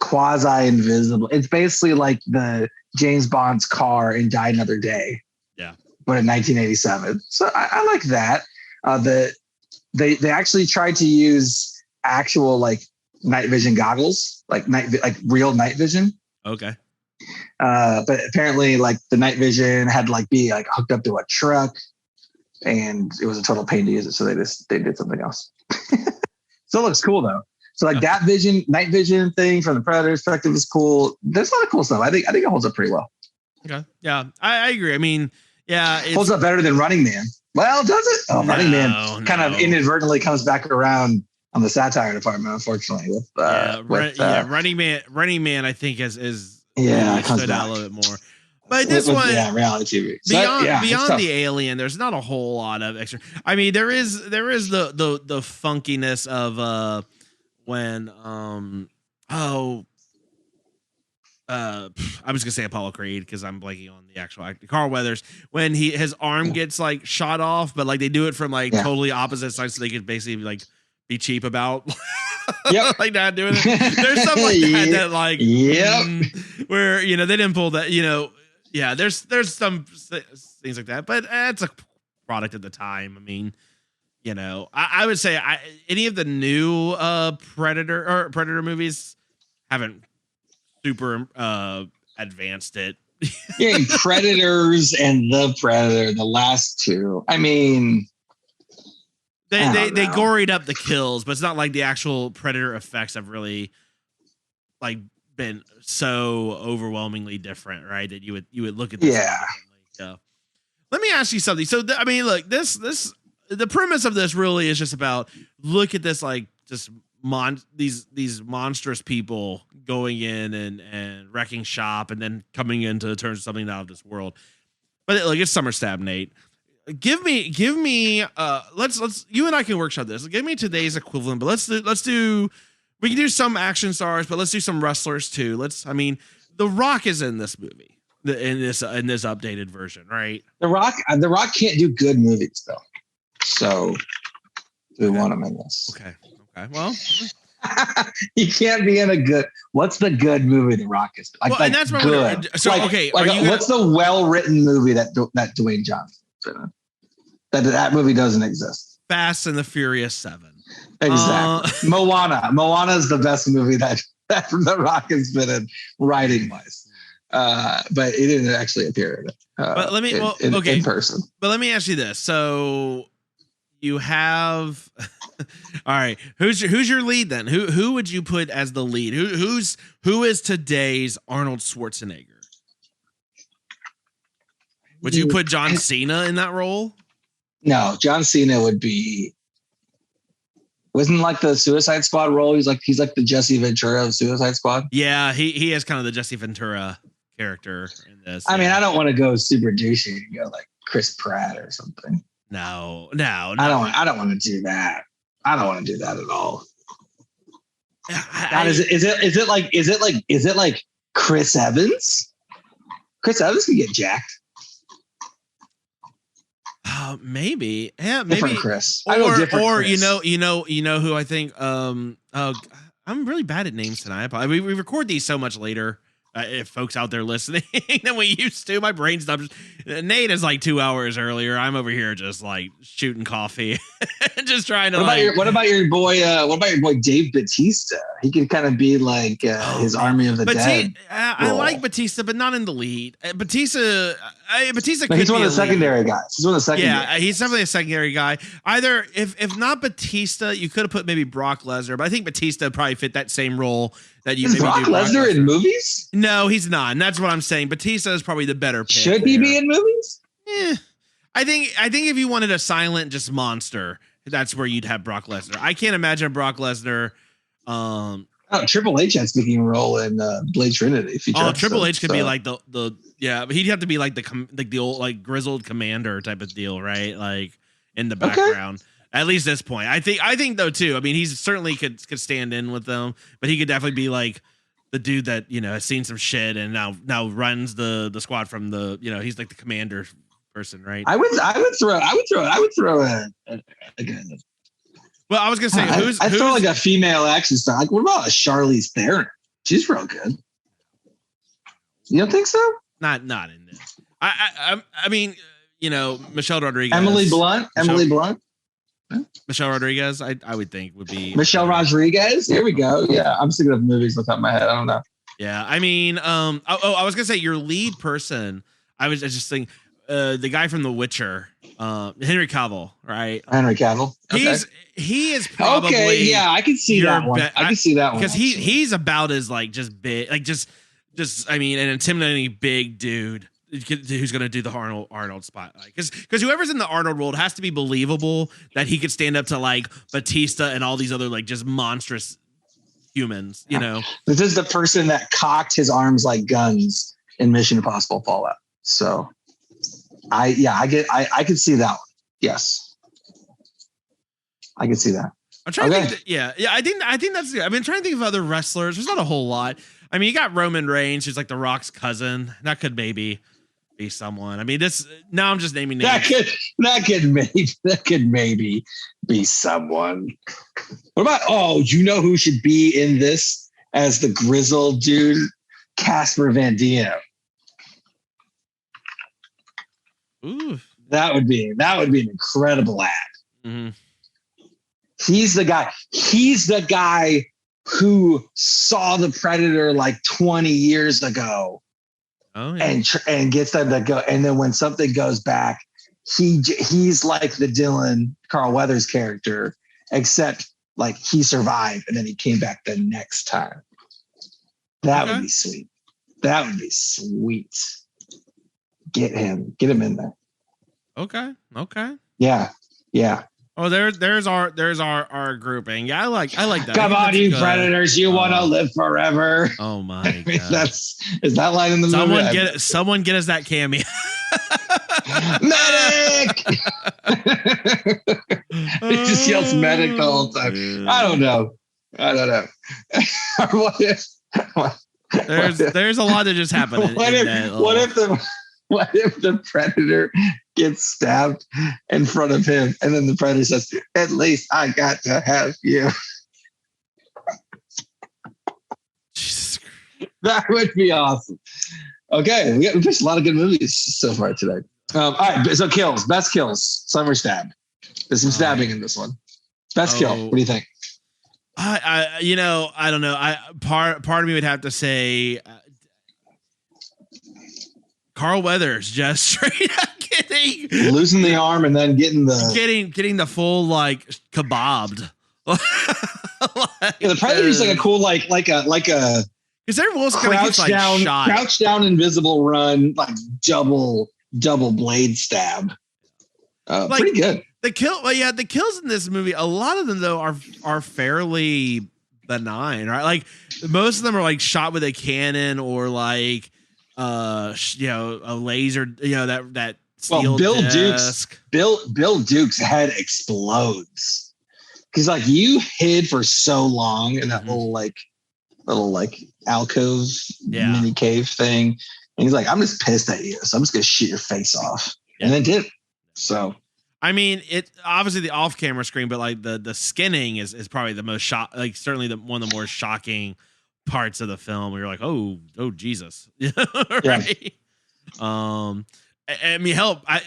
quasi invisible. It's basically like the James Bond's car in Die Another Day. Yeah. But in 1987. So I like that. They actually tried to use actual like night vision goggles, like real night vision. Okay. But apparently like the night vision had to like be like hooked up to a truck, and it was a total pain to use it. So they did something else. So it looks cool though. So like that night vision thing from the Predator's perspective is cool. There's a lot of cool stuff. I think it holds up pretty well. Okay. Yeah, I agree. I mean, yeah, it holds up better than Running Man. Well, does it? Oh, no, Running Man kind of inadvertently comes back around on the satire department, unfortunately. Running Man, I think is stood out a little bit more. But this one, reality TV. Beyond the alien, there's not a whole lot of extra. I mean, there is the funkiness of when I'm just gonna say Apollo Creed because I'm blanking on the actual actor. Carl Weathers, when his arm gets like shot off, but like they do it from like totally opposite sides, so they could basically like be cheap about like not doing it. There's stuff like that like where they didn't pull that, there's some things like that, but it's a product at the time. I mean, I would say any of the new Predator movies haven't super advanced it. Predators and the Predator, the last two. I mean, they goried up the kills, but it's not like the actual Predator effects have really like been so overwhelmingly different, right? That you would look at this. Yeah. Let me ask you something. So I mean, look, the premise of this really is just about look at this like just these monstrous people going in and wrecking shop and then coming into terms of something out of this world. But look, it's SummerStab, Nate. Give me let's you and I can workshop this. Give me today's equivalent, but let's do we can do some action stars, but let's do some wrestlers too. The Rock is in this movie, in this updated version, right? The Rock can't do good movies though. So we want him in this. Okay. Well, he can't be in a good. What's the good movie The Rock is? And that's what good. So okay. What's the well-written movie that Dwayne Johnson's in? That movie doesn't exist. Fast and the Furious 7. Exactly. Moana is the best movie that The Rock has been in writing wise. But he didn't actually appear in it. But let me in person. But let me ask you this. So you have all right. Who's your lead then? Who would you put as the lead? Who is today's Arnold Schwarzenegger? Would you put John Cena in that role? No, John Cena would be. Wasn't like the Suicide Squad role. He's like the Jesse Ventura of Suicide Squad. Yeah, he has kind of the Jesse Ventura character in this. I mean, I don't want to go super douchey and go like Chris Pratt or something. No. I don't want to do that. I don't want to do that at all. Is it like Chris Evans? Chris Evans can get jacked. Maybe. Yeah, maybe. Different Chris. Chris. You know who I think. I I'm really bad at names tonight. We record these so much later. If folks out there listening than we used to, my brain stops. Nate is like 2 hours earlier. I'm over here just like shooting coffee, just trying to. What about your boy? What about your boy Dave Bautista? He can kind of be like his Army of the Dead. I like Bautista, but not in the lead. Bautista he's one of the secondary guys. He's one of the secondary. Yeah, he's definitely a secondary guy. Either if not Bautista, you could have put maybe Brock Lesnar, but I think Bautista probably fit that same role that you. Is Brock Lesnar in movies? No, he's not, and that's what I'm saying. Batista is probably the better pick. Should he be in movies? I think if you wanted a silent just monster, that's where you'd have Brock Lesnar. I can't imagine Brock Lesnar. Triple H had a speaking role in Blade Trinity. Triple H could be like the but he'd have to be like the old like grizzled commander type of deal, right? Like in the background. At least this point, I think though too. I mean, he's certainly could stand in with them, but he could definitely be like the dude that has seen some shit and now runs the squad from the he's like the commander person, right? I would throw a well, I was gonna say who's throw like a female action star. Like, what about a Charlize Theron? She's real good. You don't think so? Not in this. I mean, Michelle Rodriguez, Emily Blunt. Michelle Rodriguez, I would think would be Michelle Rodriguez. Here we go. Yeah, I'm thinking of movies off the top of my head. I don't know. Yeah, I mean, I was gonna say your lead person. I was just thinking, the guy from The Witcher, Henry Cavill, right? Henry Cavill. Okay. He is probably Yeah, I can see that one. I can see that one because he's about as like just big, like just I mean, an intimidating big dude who's going to do the Arnold spot, because whoever's in the Arnold world has to be believable that he could stand up to like Batista and all these other like just monstrous humans. This is the person that cocked his arms like guns in Mission Impossible Fallout. So I can see that one. Yes, I can see that. I'm trying to think. I think that's good. I've been trying to think of other wrestlers. There's not a whole lot. I mean, you got Roman Reigns, who's like The Rock's cousin. That could maybe be someone. I mean, now I'm just naming names. That could maybe be someone. What about who should be in this as the grizzled dude? Casper Van Dien. Ooh. That would be an incredible ad. Mm-hmm. He's the guy who saw the Predator like 20 years ago. Oh, yeah. And gets them to go. And then when something goes back, he's like the Dylan Carl Weathers character, except like he survived and then he came back the next time. That would be sweet. Get him in there. Okay. Yeah. Oh, there's our grouping. Yeah, I like that. Come on, you Predators! You want to live forever? Oh my God! Is that line in the movie? Someone get us that cameo. Medic! He just yells medic the whole time. I don't know. There's a lot that just happened. What if the Predator gets stabbed in front of him and then the Predator says, "At least I got to have you"? Jesus Christ. That would be awesome. Okay, we pitched a lot of good movies so far today. All right, so best kills, SummerStab. There's some stabbing in this one. Best kill. What do you think? I don't know. Part of me would have to say Carl Weathers just straight up losing the arm and then getting the full like kebabbed. The Predator's like a cool like a because everyone's crouch down invisible run, like double blade stab. Pretty good. The kills in this movie, a lot of them though are fairly benign, right? Like most of them are like shot with a cannon or like a laser, that steel disc. Bill Duke's head explodes because like you hid for so long in that little alcove mini cave thing, and he's like, "I'm just pissed at you, so I'm just gonna shoot your face off," and then did. So I mean, it obviously the off-camera screen, but like the skinning is probably the most like certainly one of the more shocking parts of the film. Where you're like, oh Jesus, right? I mean,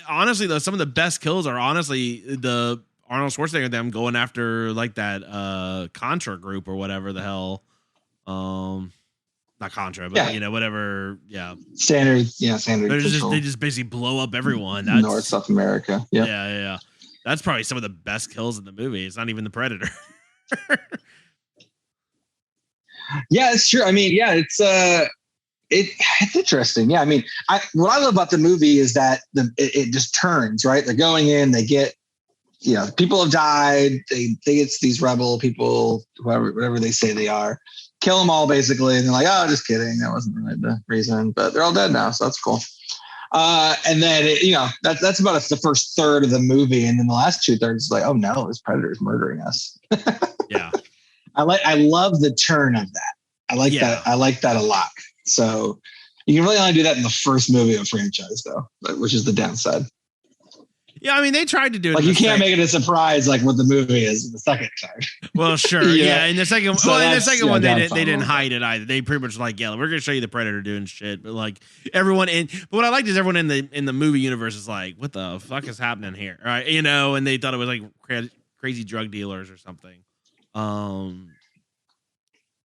honestly though, some of the best kills are honestly the Arnold Schwarzenegger them going after like that Contra group or whatever the hell. Not Contra, but whatever. Yeah. Standard. They just basically blow up everyone. That's, North South America. Yep. Yeah. That's probably some of the best kills in the movie. It's not even the Predator. Yeah, it's true. I mean, yeah, it's interesting. Yeah, I mean, what I love about the movie is that it just turns, right? They're going in, they get, people have died. They it's these rebel people, whatever they say they are, kill them all basically, and they're like, oh, just kidding, that wasn't really the reason, but they're all dead now, so that's cool. And then that's about the first third of the movie, and then the last 2/3 is like, oh no, this predator is murdering us. Yeah, I love the turn of that. I like that. I like that a lot. So you can really only do that in the first movie of a franchise, though, which is the downside. Yeah, I mean, they tried to do it. Like, you can't make it a surprise like what the movie is in the second time. Well, sure. Yeah. In the second, one, they didn't hide it either. They pretty much like, yeah, we're gonna show you the Predator doing shit, but like but what I liked is everyone in the movie universe is like, what the fuck is happening here, right? And they thought it was like crazy drug dealers or something.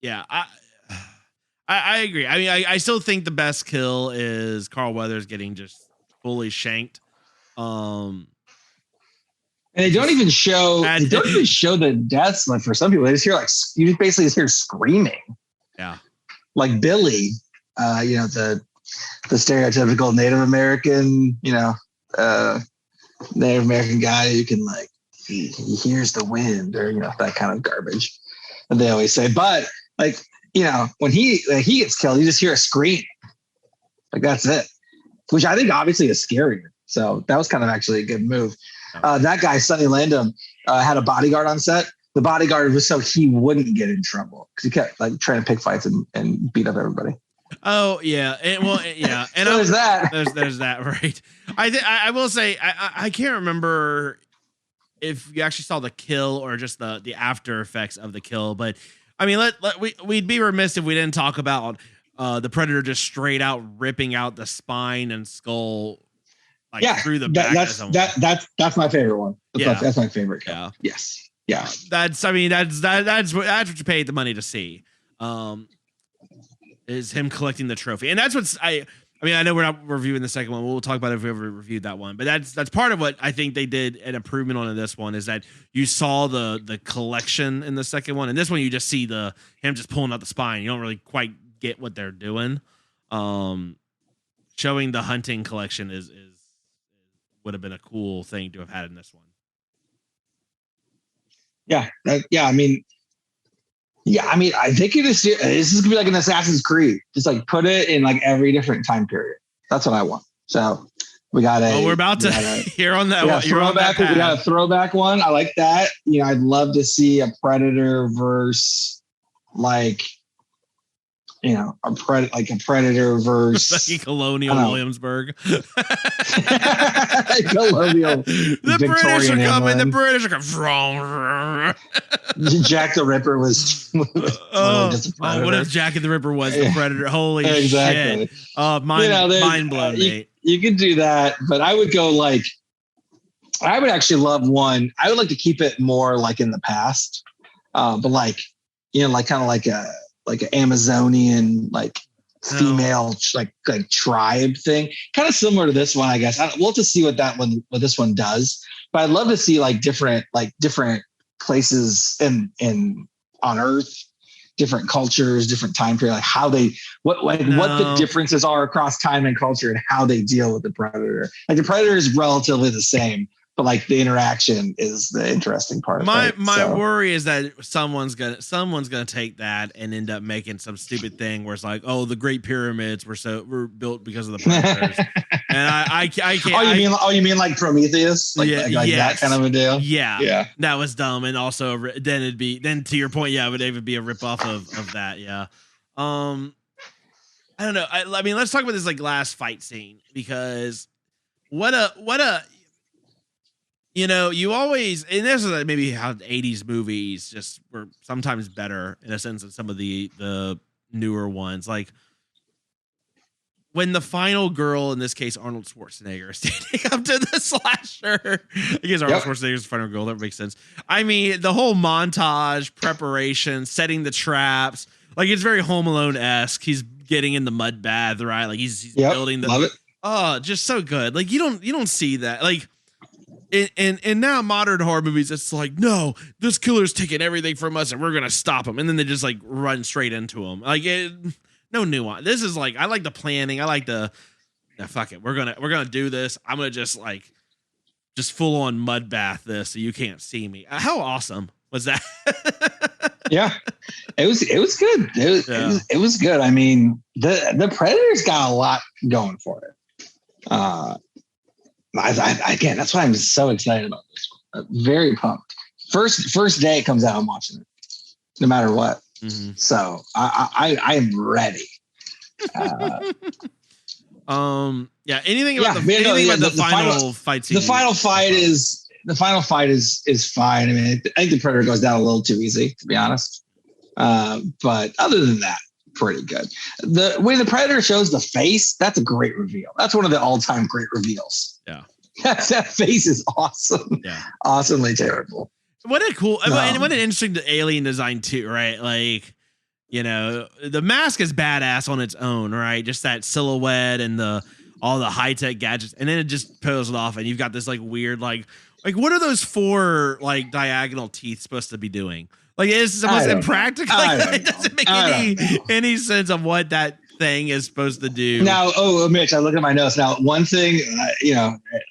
Yeah, I agree. I mean, I still think the best kill is Carl Weathers getting just fully shanked. And they don't even show the deaths. Like, for some people, they just hear you just basically hear screaming. Yeah. Like Billy, the stereotypical Native American, Native American guy who can he hears the wind or, that kind of garbage that they always say. But when he gets killed, you just hear a scream. Like, that's it, which I think obviously is scarier. So that was kind of actually a good move. That guy, Sonny Landham, had a bodyguard on set. The bodyguard was so he wouldn't get in trouble because he kept trying to pick fights and beat up everybody. Oh yeah, and so there's that. There's that, right? I will say I can't remember if you actually saw the kill or just the after effects of the kill, but I mean, we'd be remiss if we didn't talk about the Predator just straight out ripping out the spine and skull. Through the back. That's my favorite one. That's my favorite kill. Yeah. Yes. Yeah. That's what you paid the money to see. Is him collecting the trophy, and that's what's I know we're not reviewing the second one. We'll talk about it if we ever reviewed that one. But that's part of what I think they did an improvement on in this one is that you saw the collection in the second one, and this one you just see him just pulling out the spine. You don't really quite get what they're doing. Showing the hunting collection is would have been a cool thing to have had in this one. Yeah. I mean, I think this is gonna be like an Assassin's Creed. Just put it in every different time period. That's what I want. So we got we're about to hear on that. We got a throwback one. I like that. I'd love to see a Predator verse a Predator verse Colonial Williamsburg. Colonial. The British are coming. The British are coming. Jack the Ripper was. What if Jack the Ripper was the Predator? Holy shit! Mind blown, mate. You could do that, but I would go I would actually love one. I would like to keep it more in the past, but kind of like an Amazonian female tribe thing, kind of similar to this one, I guess. We'll have to see what this one does, but I'd love to see different places on Earth, different cultures, different time period, how they what the differences are across time and culture and how they deal with the Predator. The Predator is relatively the same, but the interaction is the interesting part. My worry is that someone's gonna take that and end up making some stupid thing where it's the Great Pyramids were built because of the Predators, and I can't. You mean like Prometheus, that kind of a deal? Yeah, that was dumb, and also then to your point, it would be a ripoff of that. Yeah, I don't know. I mean, let's talk about this last fight scene because what a You always, and this is maybe how 80s movies just were sometimes better in a sense than some of the newer ones. Like when the final girl, in this case, Arnold Schwarzenegger, is standing up to the slasher. I guess Arnold Schwarzenegger's the final girl. That makes sense. I mean, the whole montage, preparation, setting the traps, like it's very Home Alone-esque. He's getting in the mud bath, right? Like he's building the. Love it. Oh, just so good. Like you don't see that. Like. And now modern horror movies, it's like, no, this killer's taking everything from us and we're gonna stop him, and then they just like run straight into him. Like no nuance. This is like, I like the planning. I like the fuck it. We're gonna do this. I'm gonna just full on mud bath this so you can't see me. How awesome was that? Yeah, it was good. It was good. I mean, the Predator's got a lot going for it. Again, that's why I'm so excited about this one. Very pumped. First day it comes out, I'm watching it, no matter what. Mm-hmm. So I am ready. Anything about the final fight scene? The final fight is fine. I mean, I think the Predator goes down a little too easy, to be honest. But other than that, pretty good. When the Predator shows the face, that's a great reveal. That's one of the all-time great reveals. Yeah. That face is awesome. Yeah. Awesomely terrible. What a cool and what an interesting alien design too, right? Like, the mask is badass on its own, right? Just that silhouette and all the high-tech gadgets, and then it just pulls it off, and you've got this like weird like what are those four like diagonal teeth supposed to be doing? Like it's the most impractical. It doesn't make any sense of what that thing is supposed to do. Now, Mitch, I look at my notes. Now, one thing,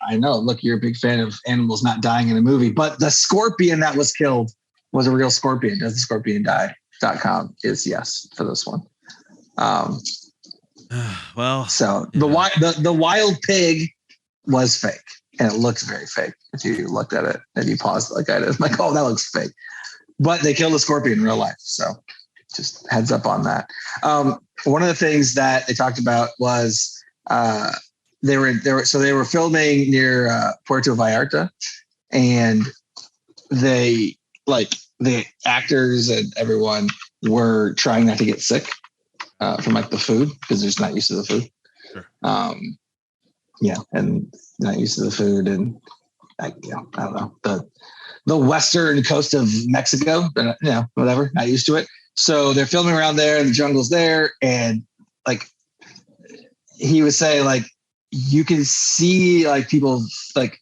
I know, look, you're a big fan of animals not dying in a movie, but the scorpion that was killed was a real scorpion. Does the scorpion die.com is yes for this one. Well, so the wild pig was fake, and it looks very fake. If you looked at it and you paused like I did, I'm like, oh, that looks fake. But they killed a scorpion in real life. So just heads up on that. One of the things that they talked about was they were filming near Puerto Vallarta, and the actors and everyone were trying not to get sick from like the food because they're just not used to the food. Sure. And not used to the food, and I don't know, the western coast of Mexico, but whatever, not used to it. So they're filming around there, and the jungle's there, and like he was saying, like you can see like people, like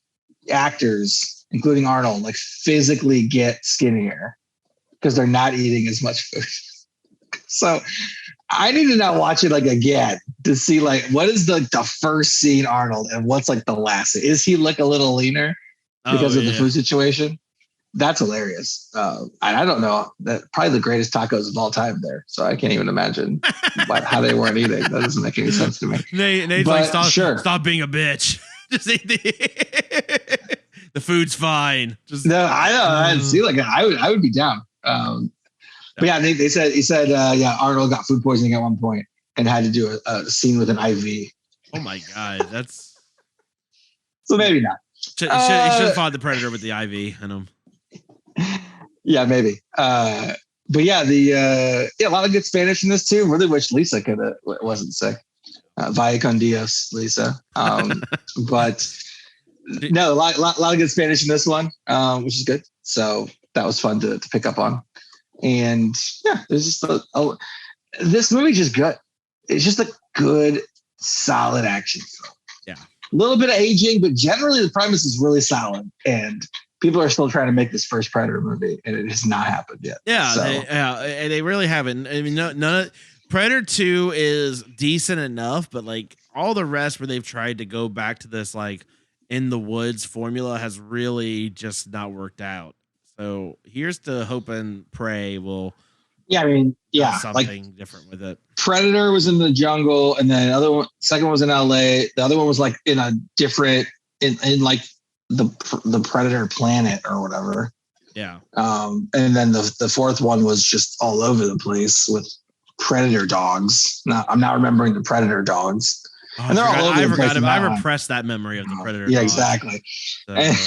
actors, including Arnold, like physically get skinnier because they're not eating as much food. So I need to now watch it like again to see like what is the first scene Arnold and what's like the last. Is he like a little leaner because of the food situation? That's hilarious. I don't know. That probably the greatest tacos of all time there. So I can't even imagine how they weren't eating. That doesn't make any sense to me. Nate's like, stop being a bitch. Just eat the food's fine. No, I know. I'd see like I would be down. But yeah, he said Arnold got food poisoning at one point and had to do a scene with an IV. Oh my God, that's so maybe not. He should have fought the Predator with the IV in him. Yeah, maybe. But yeah, a lot of good Spanish in this too. Really wish Lisa wasn't sick. Vaya con Dios, Lisa. But no, a lot of good Spanish in this one, which is good. So that was fun to pick up on. And yeah, there's just this movie's just good. It's just a good, solid action film. Yeah, a little bit of aging, but generally the premise is really solid. And people are still trying to make this first Predator movie, and it has not happened yet. Yeah, they really haven't. I mean, none of Predator 2 is decent enough, but like all the rest where they've tried to go back to this like in the woods formula has really just not worked out. So here's to hope and pray will. Yeah, I mean, something different with it. Predator was in the jungle, and then second one was in LA. The other one was like in a different in like the Predator planet or whatever. Yeah. And then the fourth one was just all over the place with Predator dogs. Now I'm not remembering the Predator dogs. and they're all over the place. I repressed that memory of the Predator. Yeah, exactly. So. And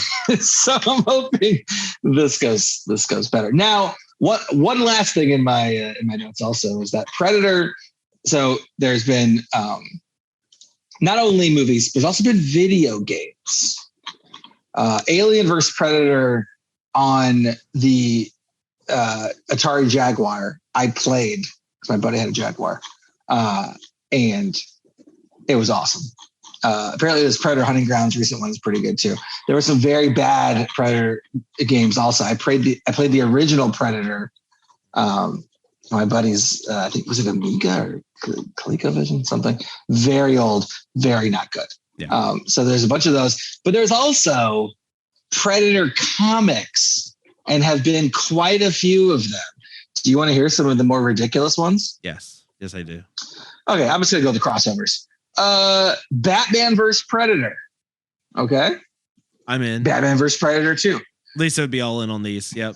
so I'm hoping this goes better. Now, one last thing in my notes also is that Predator. So there's been not only movies, there's also been video games. Alien vs. Predator on the Atari Jaguar. I played because my buddy had a Jaguar, and it was awesome. Apparently, this Predator Hunting Grounds recent one is pretty good too. There were some very bad Predator games also. I played the original Predator. My buddy's, I think, was it Amiga or ColecoVision, something very old, very not good. Yeah. So there's a bunch of those, but there's also Predator comics, and have been quite a few of them. Do you want to hear some of the more ridiculous ones? Yes, I do. Okay, I'm just gonna go with the crossovers. Batman vs. Predator. Okay, I'm in. Batman vs. Predator 2. Lisa would be all in on these. Yep.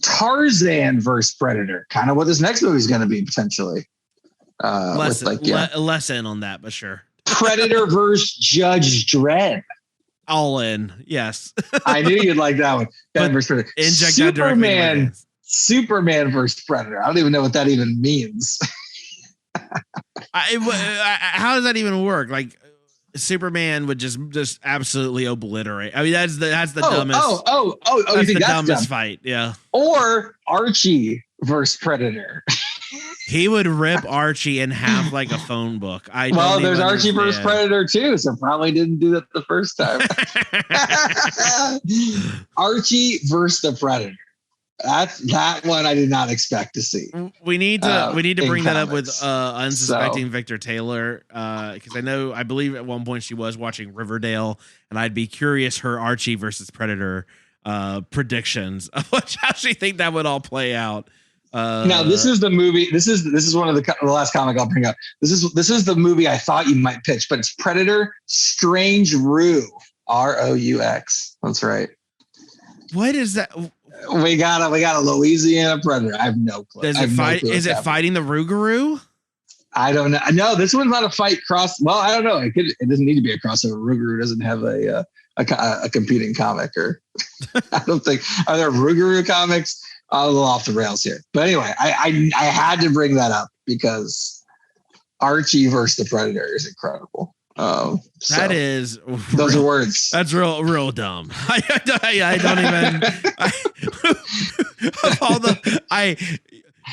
Tarzan vs. Predator. Kind of what this next movie is going to be potentially. Less in on that, but sure. Predator vs. Judge Dredd. All in. Yes. I knew you'd like that one. Batman vs. Predator. Inject that directly into my Superman vs. Predator. I don't even know what that even means. How does that even work? Like, Superman would just absolutely obliterate. I mean, that's the dumbest. You think the that's dumbest dumb. Fight? Yeah. Or Archie versus Predator. He would rip Archie in half like a phone book. There's Archie versus Predator too, so probably didn't do that the first time. Archie versus the Predator. That one I did not expect to see. We need to bring that up with unsuspecting Victor Taylor, because I believe at one point she was watching Riverdale, and I'd be curious her Archie versus Predator predictions of how she think that would all play out. Now this is the movie. This is one of the last comic I'll bring up. This is the movie I thought you might pitch, but it's Predator Strange Roux. Roux. That's right. What is that? We got a Louisiana Predator. I have no clue. Is it fighting the Rougarou? I don't know. No, this one's not a fight cross. Well, I don't know. It doesn't need to be a crossover. Rougarou doesn't have a competing comic, or I don't think. Are there Rougarou comics? A little off the rails here, but anyway, I had to bring that up because Archie versus the Predator is incredible. That is those are words. That's real dumb. I don't even.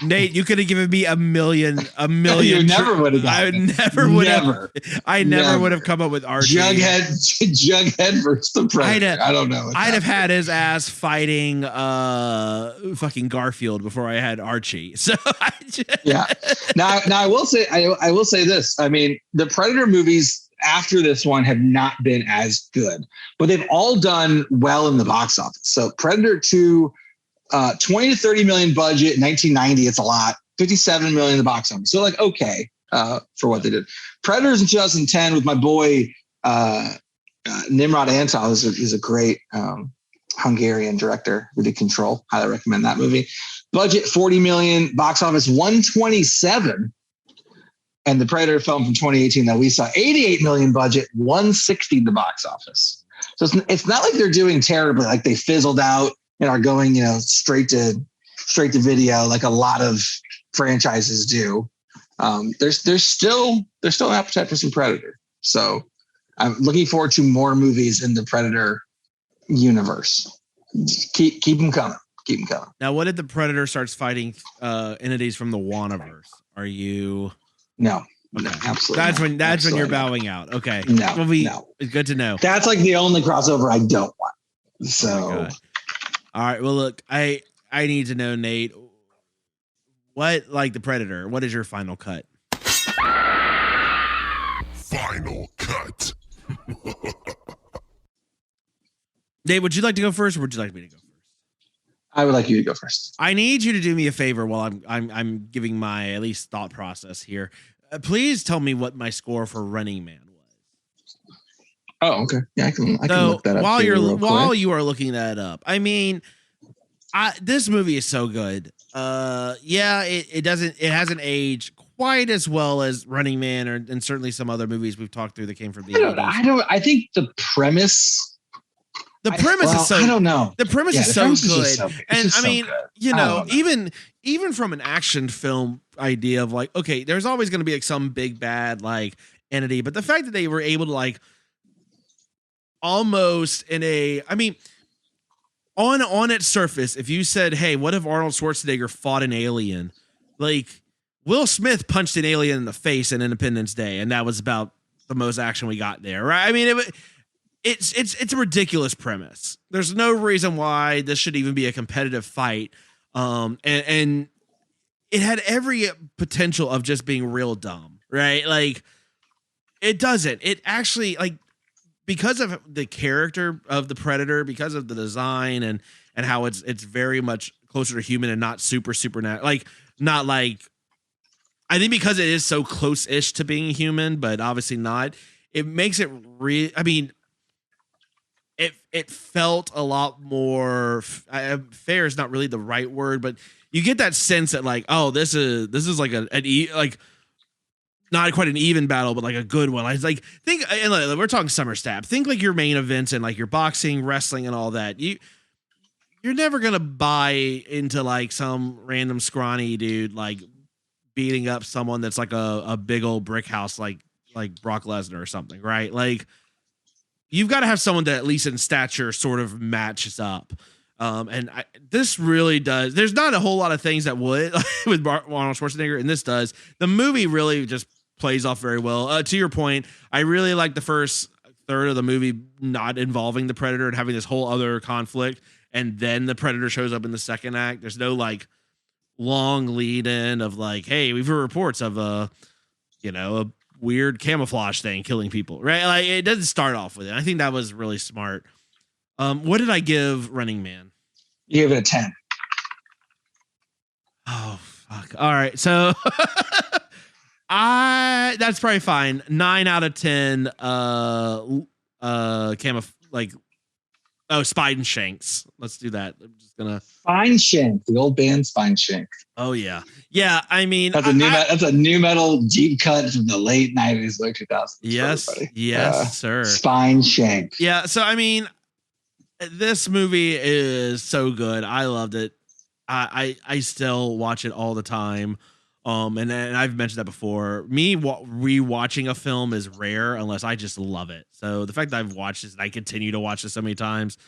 Nate, you could have given me a million. You never would have. I never would have come up with Archie. Jughead versus the Predator. I don't know. I'd have had his ass fighting fucking Garfield before I had Archie. So yeah. Now I will say this. I mean, the Predator movies after this one have not been as good, but they've all done well in the box office. So Predator 2. 20 to 30 million budget, 1990. It's a lot. 57 million in the box office. So okay, for what they did. Predators in 2010 with my boy Nimrod Antal is a great Hungarian director who did Control. Highly recommend that movie. Budget 40 million, box office 127. And the Predator film from 2018 that we saw, 88 million budget, 160 in the box office. So it's not like they're doing terribly, like they fizzled out and are going, straight to video, like a lot of franchises do. There's still an appetite for some Predator. So I'm looking forward to more movies in the Predator universe. Keep them coming. Keep them coming. Now, what if the Predator starts fighting entities from the Wanaverse? Are you? No. No, absolutely. That's when you're bowing out. Okay. No. It's good to know. That's like the only crossover I don't want. So. All right. Well, look, I need to know, Nate, what, like the Predator, what is your final cut? Final cut. Nate, would you like to go first, or would you like me to go first? I would like you to go first. I need you to do me a favor while I'm giving my at least thought process here. Please tell me what my score for Running Man was. Oh, okay. Yeah, I can look that up while you are looking that up. I mean, this movie is so good. It hasn't aged quite as well as Running Man and certainly some other movies we've talked through that came from the 80s. I think the premise. Is so. I don't know. The premise is so good, and I mean, even from an action film idea of like, okay, there's always going to be like some big bad like entity, but the fact that they were able to like almost on its surface, if you said, hey, what if Arnold Schwarzenegger fought an alien? Like Will Smith punched an alien in the face in Independence Day, and that was about the most action we got there, right? I mean, it's a ridiculous premise. There's no reason why this should even be a competitive fight. And it had every potential of just being real dumb, right? Like it doesn't. It actually, like, because of the character of the Predator, because of the design and how it's very much closer to human and not supernatural, like not like, I think because it is so close-ish to being human, but obviously not, it makes it it felt a lot more fair is not really the right word, but you get that sense that like, oh, this is like like not quite an even battle, but like a good one. It's like, think, and we're talking SummerStab. Think like your main events and like your boxing, wrestling, and all that. You're never gonna buy into like some random scrawny dude like beating up someone that's like a big old brick house like Brock Lesnar or something, right? Like you've got to have someone that at least in stature sort of matches up. This really does. There's not a whole lot of things that would with Arnold Schwarzenegger, and this does. The movie really just plays off very well. To your point, I really like the first third of the movie not involving the Predator and having this whole other conflict, and then the Predator shows up in the second act. There's no like long lead in of like, hey, we've heard reports of a weird camouflage thing killing people, right? Like it doesn't start off with it. I think that was really smart. What did I give Running Man? You gave it a 10. Oh fuck. All right. So that's probably fine. 9 out of 10 Spine Shanks. Let's do that. I'm just gonna Spine Shank, the old band Spine Shank. Oh yeah. Yeah, I mean that's a new metal deep cut from the late 90s, late 2000s. Yes, sir. Spine Shank. Yeah, so I mean this movie is so good. I loved it. I still watch it all the time. And I've mentioned that before. Me rewatching a film is rare unless I just love it. So the fact that I've watched this and I continue to watch this so many times,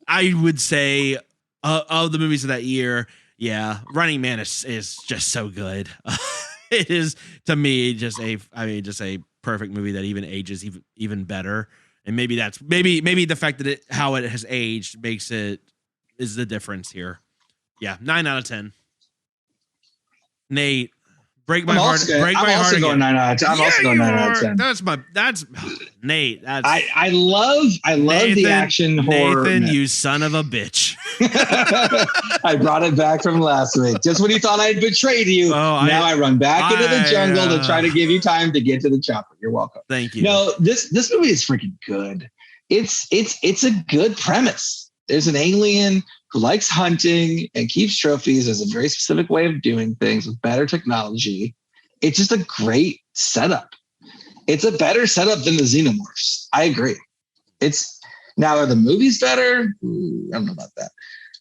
I would say of the movies of that year, yeah, Running Man is just so good. It is to me just a perfect movie that even ages even better. And maybe that's maybe the fact that how it has aged is the difference here. Yeah, 9 out of 10. Nate, break my heart. I'm also going 9 out of 10. That's Nate. That's I love Nathan, the action horror. Nathan, you son of a bitch. I brought it back from last week. Just when you thought I'd betrayed you, now I run back into the jungle to try to give you time to get to the chopper. You're welcome. Thank you. No, this movie is freaking good. It's a good premise. There's an alien who likes hunting and keeps trophies as a very specific way of doing things with better technology. It's just a great setup. It's a better setup than the Xenomorphs. I agree. Now, are the movies better? I don't know about that.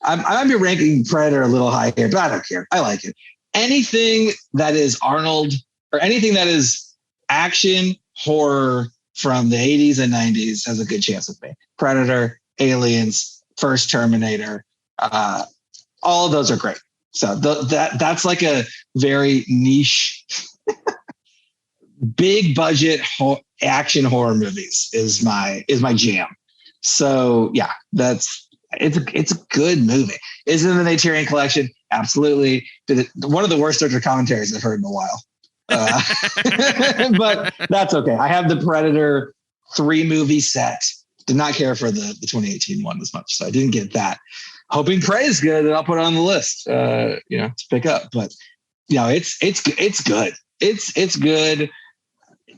I might be ranking Predator a little high here, but I don't care. I like it. Anything that is Arnold or anything that is action horror from the 80s and 90s has a good chance with me. Predator, Aliens, first Terminator, all of those are great. So that's like a very niche, big budget action horror movies is my jam. So yeah, it's a good movie. Is it in the Criterion Collection? Absolutely. One of the worst director commentaries I've heard in a while. But that's okay. I have the Predator 3 movie set. Did not care for the 2018 one as much, so I didn't get that. Hoping Prey is good, and I'll put it on the list, to pick up. But it's good. It's good.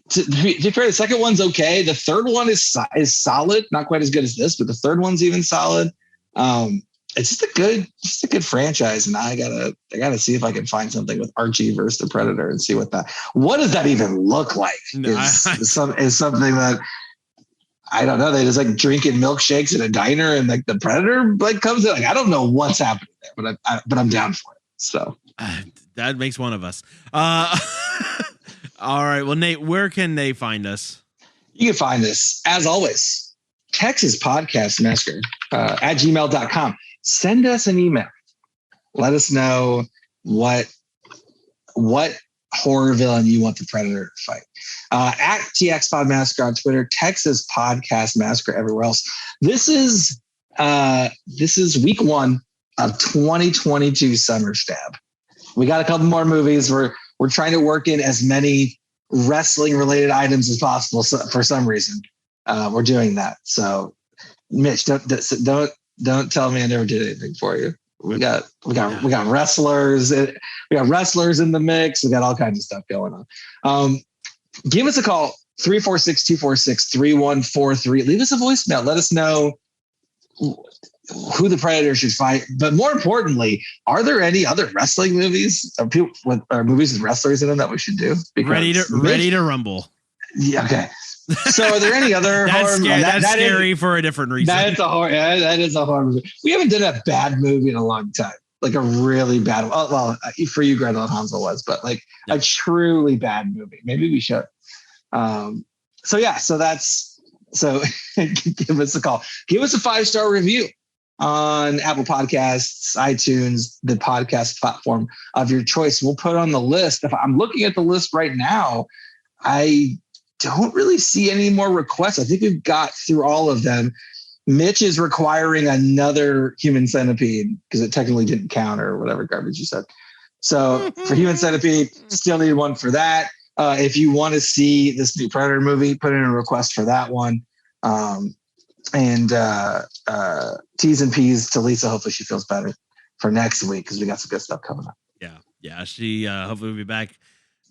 To be fair, the second one's okay. The third one is solid, not quite as good as this, but the third one's even solid. it's just a good franchise, and I gotta see if I can find something with Archie versus the Predator and see what does that even look like? Is something that I don't know. They just like drinking milkshakes in a diner, and like the Predator like comes in. Like I don't know what's happening there, but I'm down for it. So that makes one of us. All right. Well, Nate, where can they find us? You can find us, as always, Texas Podcast Massacre at gmail.com. Send us an email. Let us know what horror villain you want the Predator to fight. At TX Pod Massacre on Twitter, Texas Podcast Massacre everywhere else. This is week 1 of 2022 SummerStab. We got a couple more movies. We're trying to work in as many wrestling related items as possible. So for some reason, we're doing that. So, Mitch, don't tell me I never did anything for you. We got wrestlers. We got wrestlers in the mix. We got all kinds of stuff going on. Give us a call, 346-246-3143. Leave us a voicemail. Let us know who the Predator should fight. But more importantly, are there any other wrestling movies or movies with wrestlers in them that we should do? Because ready to rumble. Yeah. Okay. So are there any other horror movies? That's scary for a different reason. That is a horror movie. We haven't done a bad movie in a long time. Like a really bad one. Well, for you, Gretel and Hansel was, but like a truly bad movie. Maybe we should. So give us a call. Give us a 5-star review on Apple Podcasts, iTunes, the podcast platform of your choice. We'll put on the list. If I'm looking at the list right now, I don't really see any more requests. I think we've got through all of them. Mitch is requiring another Human Centipede because it technically didn't count or whatever garbage you said. So for Human Centipede, still need one for that. If you want to see this new Predator movie, put in a request for that one. And T's and P's to Lisa. Hopefully she feels better for next week because we got some good stuff coming up. Yeah. She hopefully will be back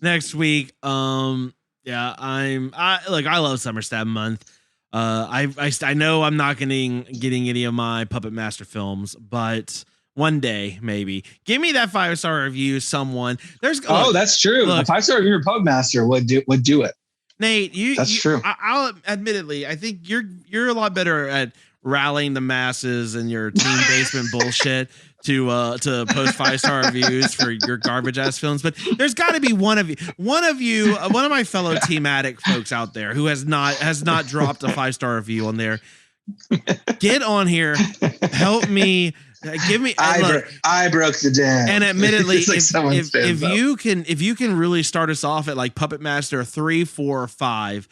next week. I love SummerStab month. I know I'm not getting any of my Puppet Master films, but one day maybe give me that 5-star review. Someone that's true. Look, a 5-star review of Puppet Master would do it. Nate, that's true. I'll admittedly, I think you're a lot better at rallying the masses and your team basement bullshit to post 5-star reviews for your garbage ass films. But there's got to be one of my fellow Team Addict folks out there who has not dropped a 5-star review on there. Get on here, help me. Give me. I broke the dam. And admittedly, like if you can really start us off at like Puppet Master 3, 4, or 5,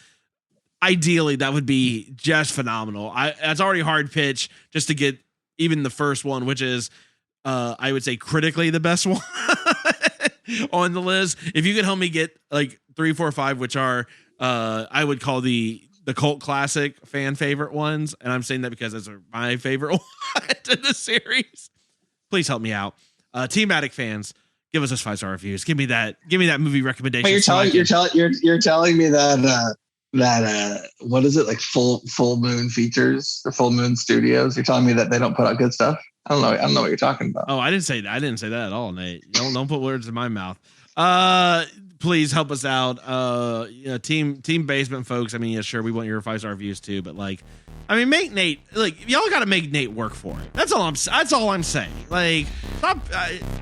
ideally that would be just phenomenal. That's already hard pitch just to get even the first one, which is I would say critically the best one on the list. If you could help me get like 3, 4, 5, which are I would call the cult classic fan favorite ones, and I'm saying that because those are my favorite ones in the series. Please help me out. Team Addict fans, give us those 5-star reviews. Give me that movie recommendation. Wait, you're telling me that what is it, like Full Moon Features or Full Moon Studios? You're telling me that they don't put out good stuff? I don't know what you're talking about. Oh, I didn't say that. I didn't say that at all, Nate. Don't put words in my mouth. Please help us out. Team basement folks. I mean, sure, we want your 5-star reviews too, but like, I mean, make Nate, like, y'all got to make Nate work for it. That's all I'm saying. Like, stop.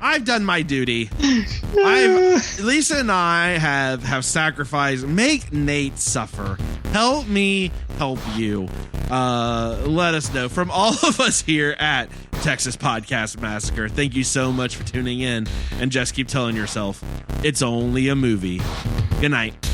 I've done my duty. Lisa and I have sacrificed. Make Nate suffer. Help me help you. Let us know from all of us here at Texas Podcast Massacre. Thank you so much for tuning in, and just keep telling yourself it's only a movie. Good night.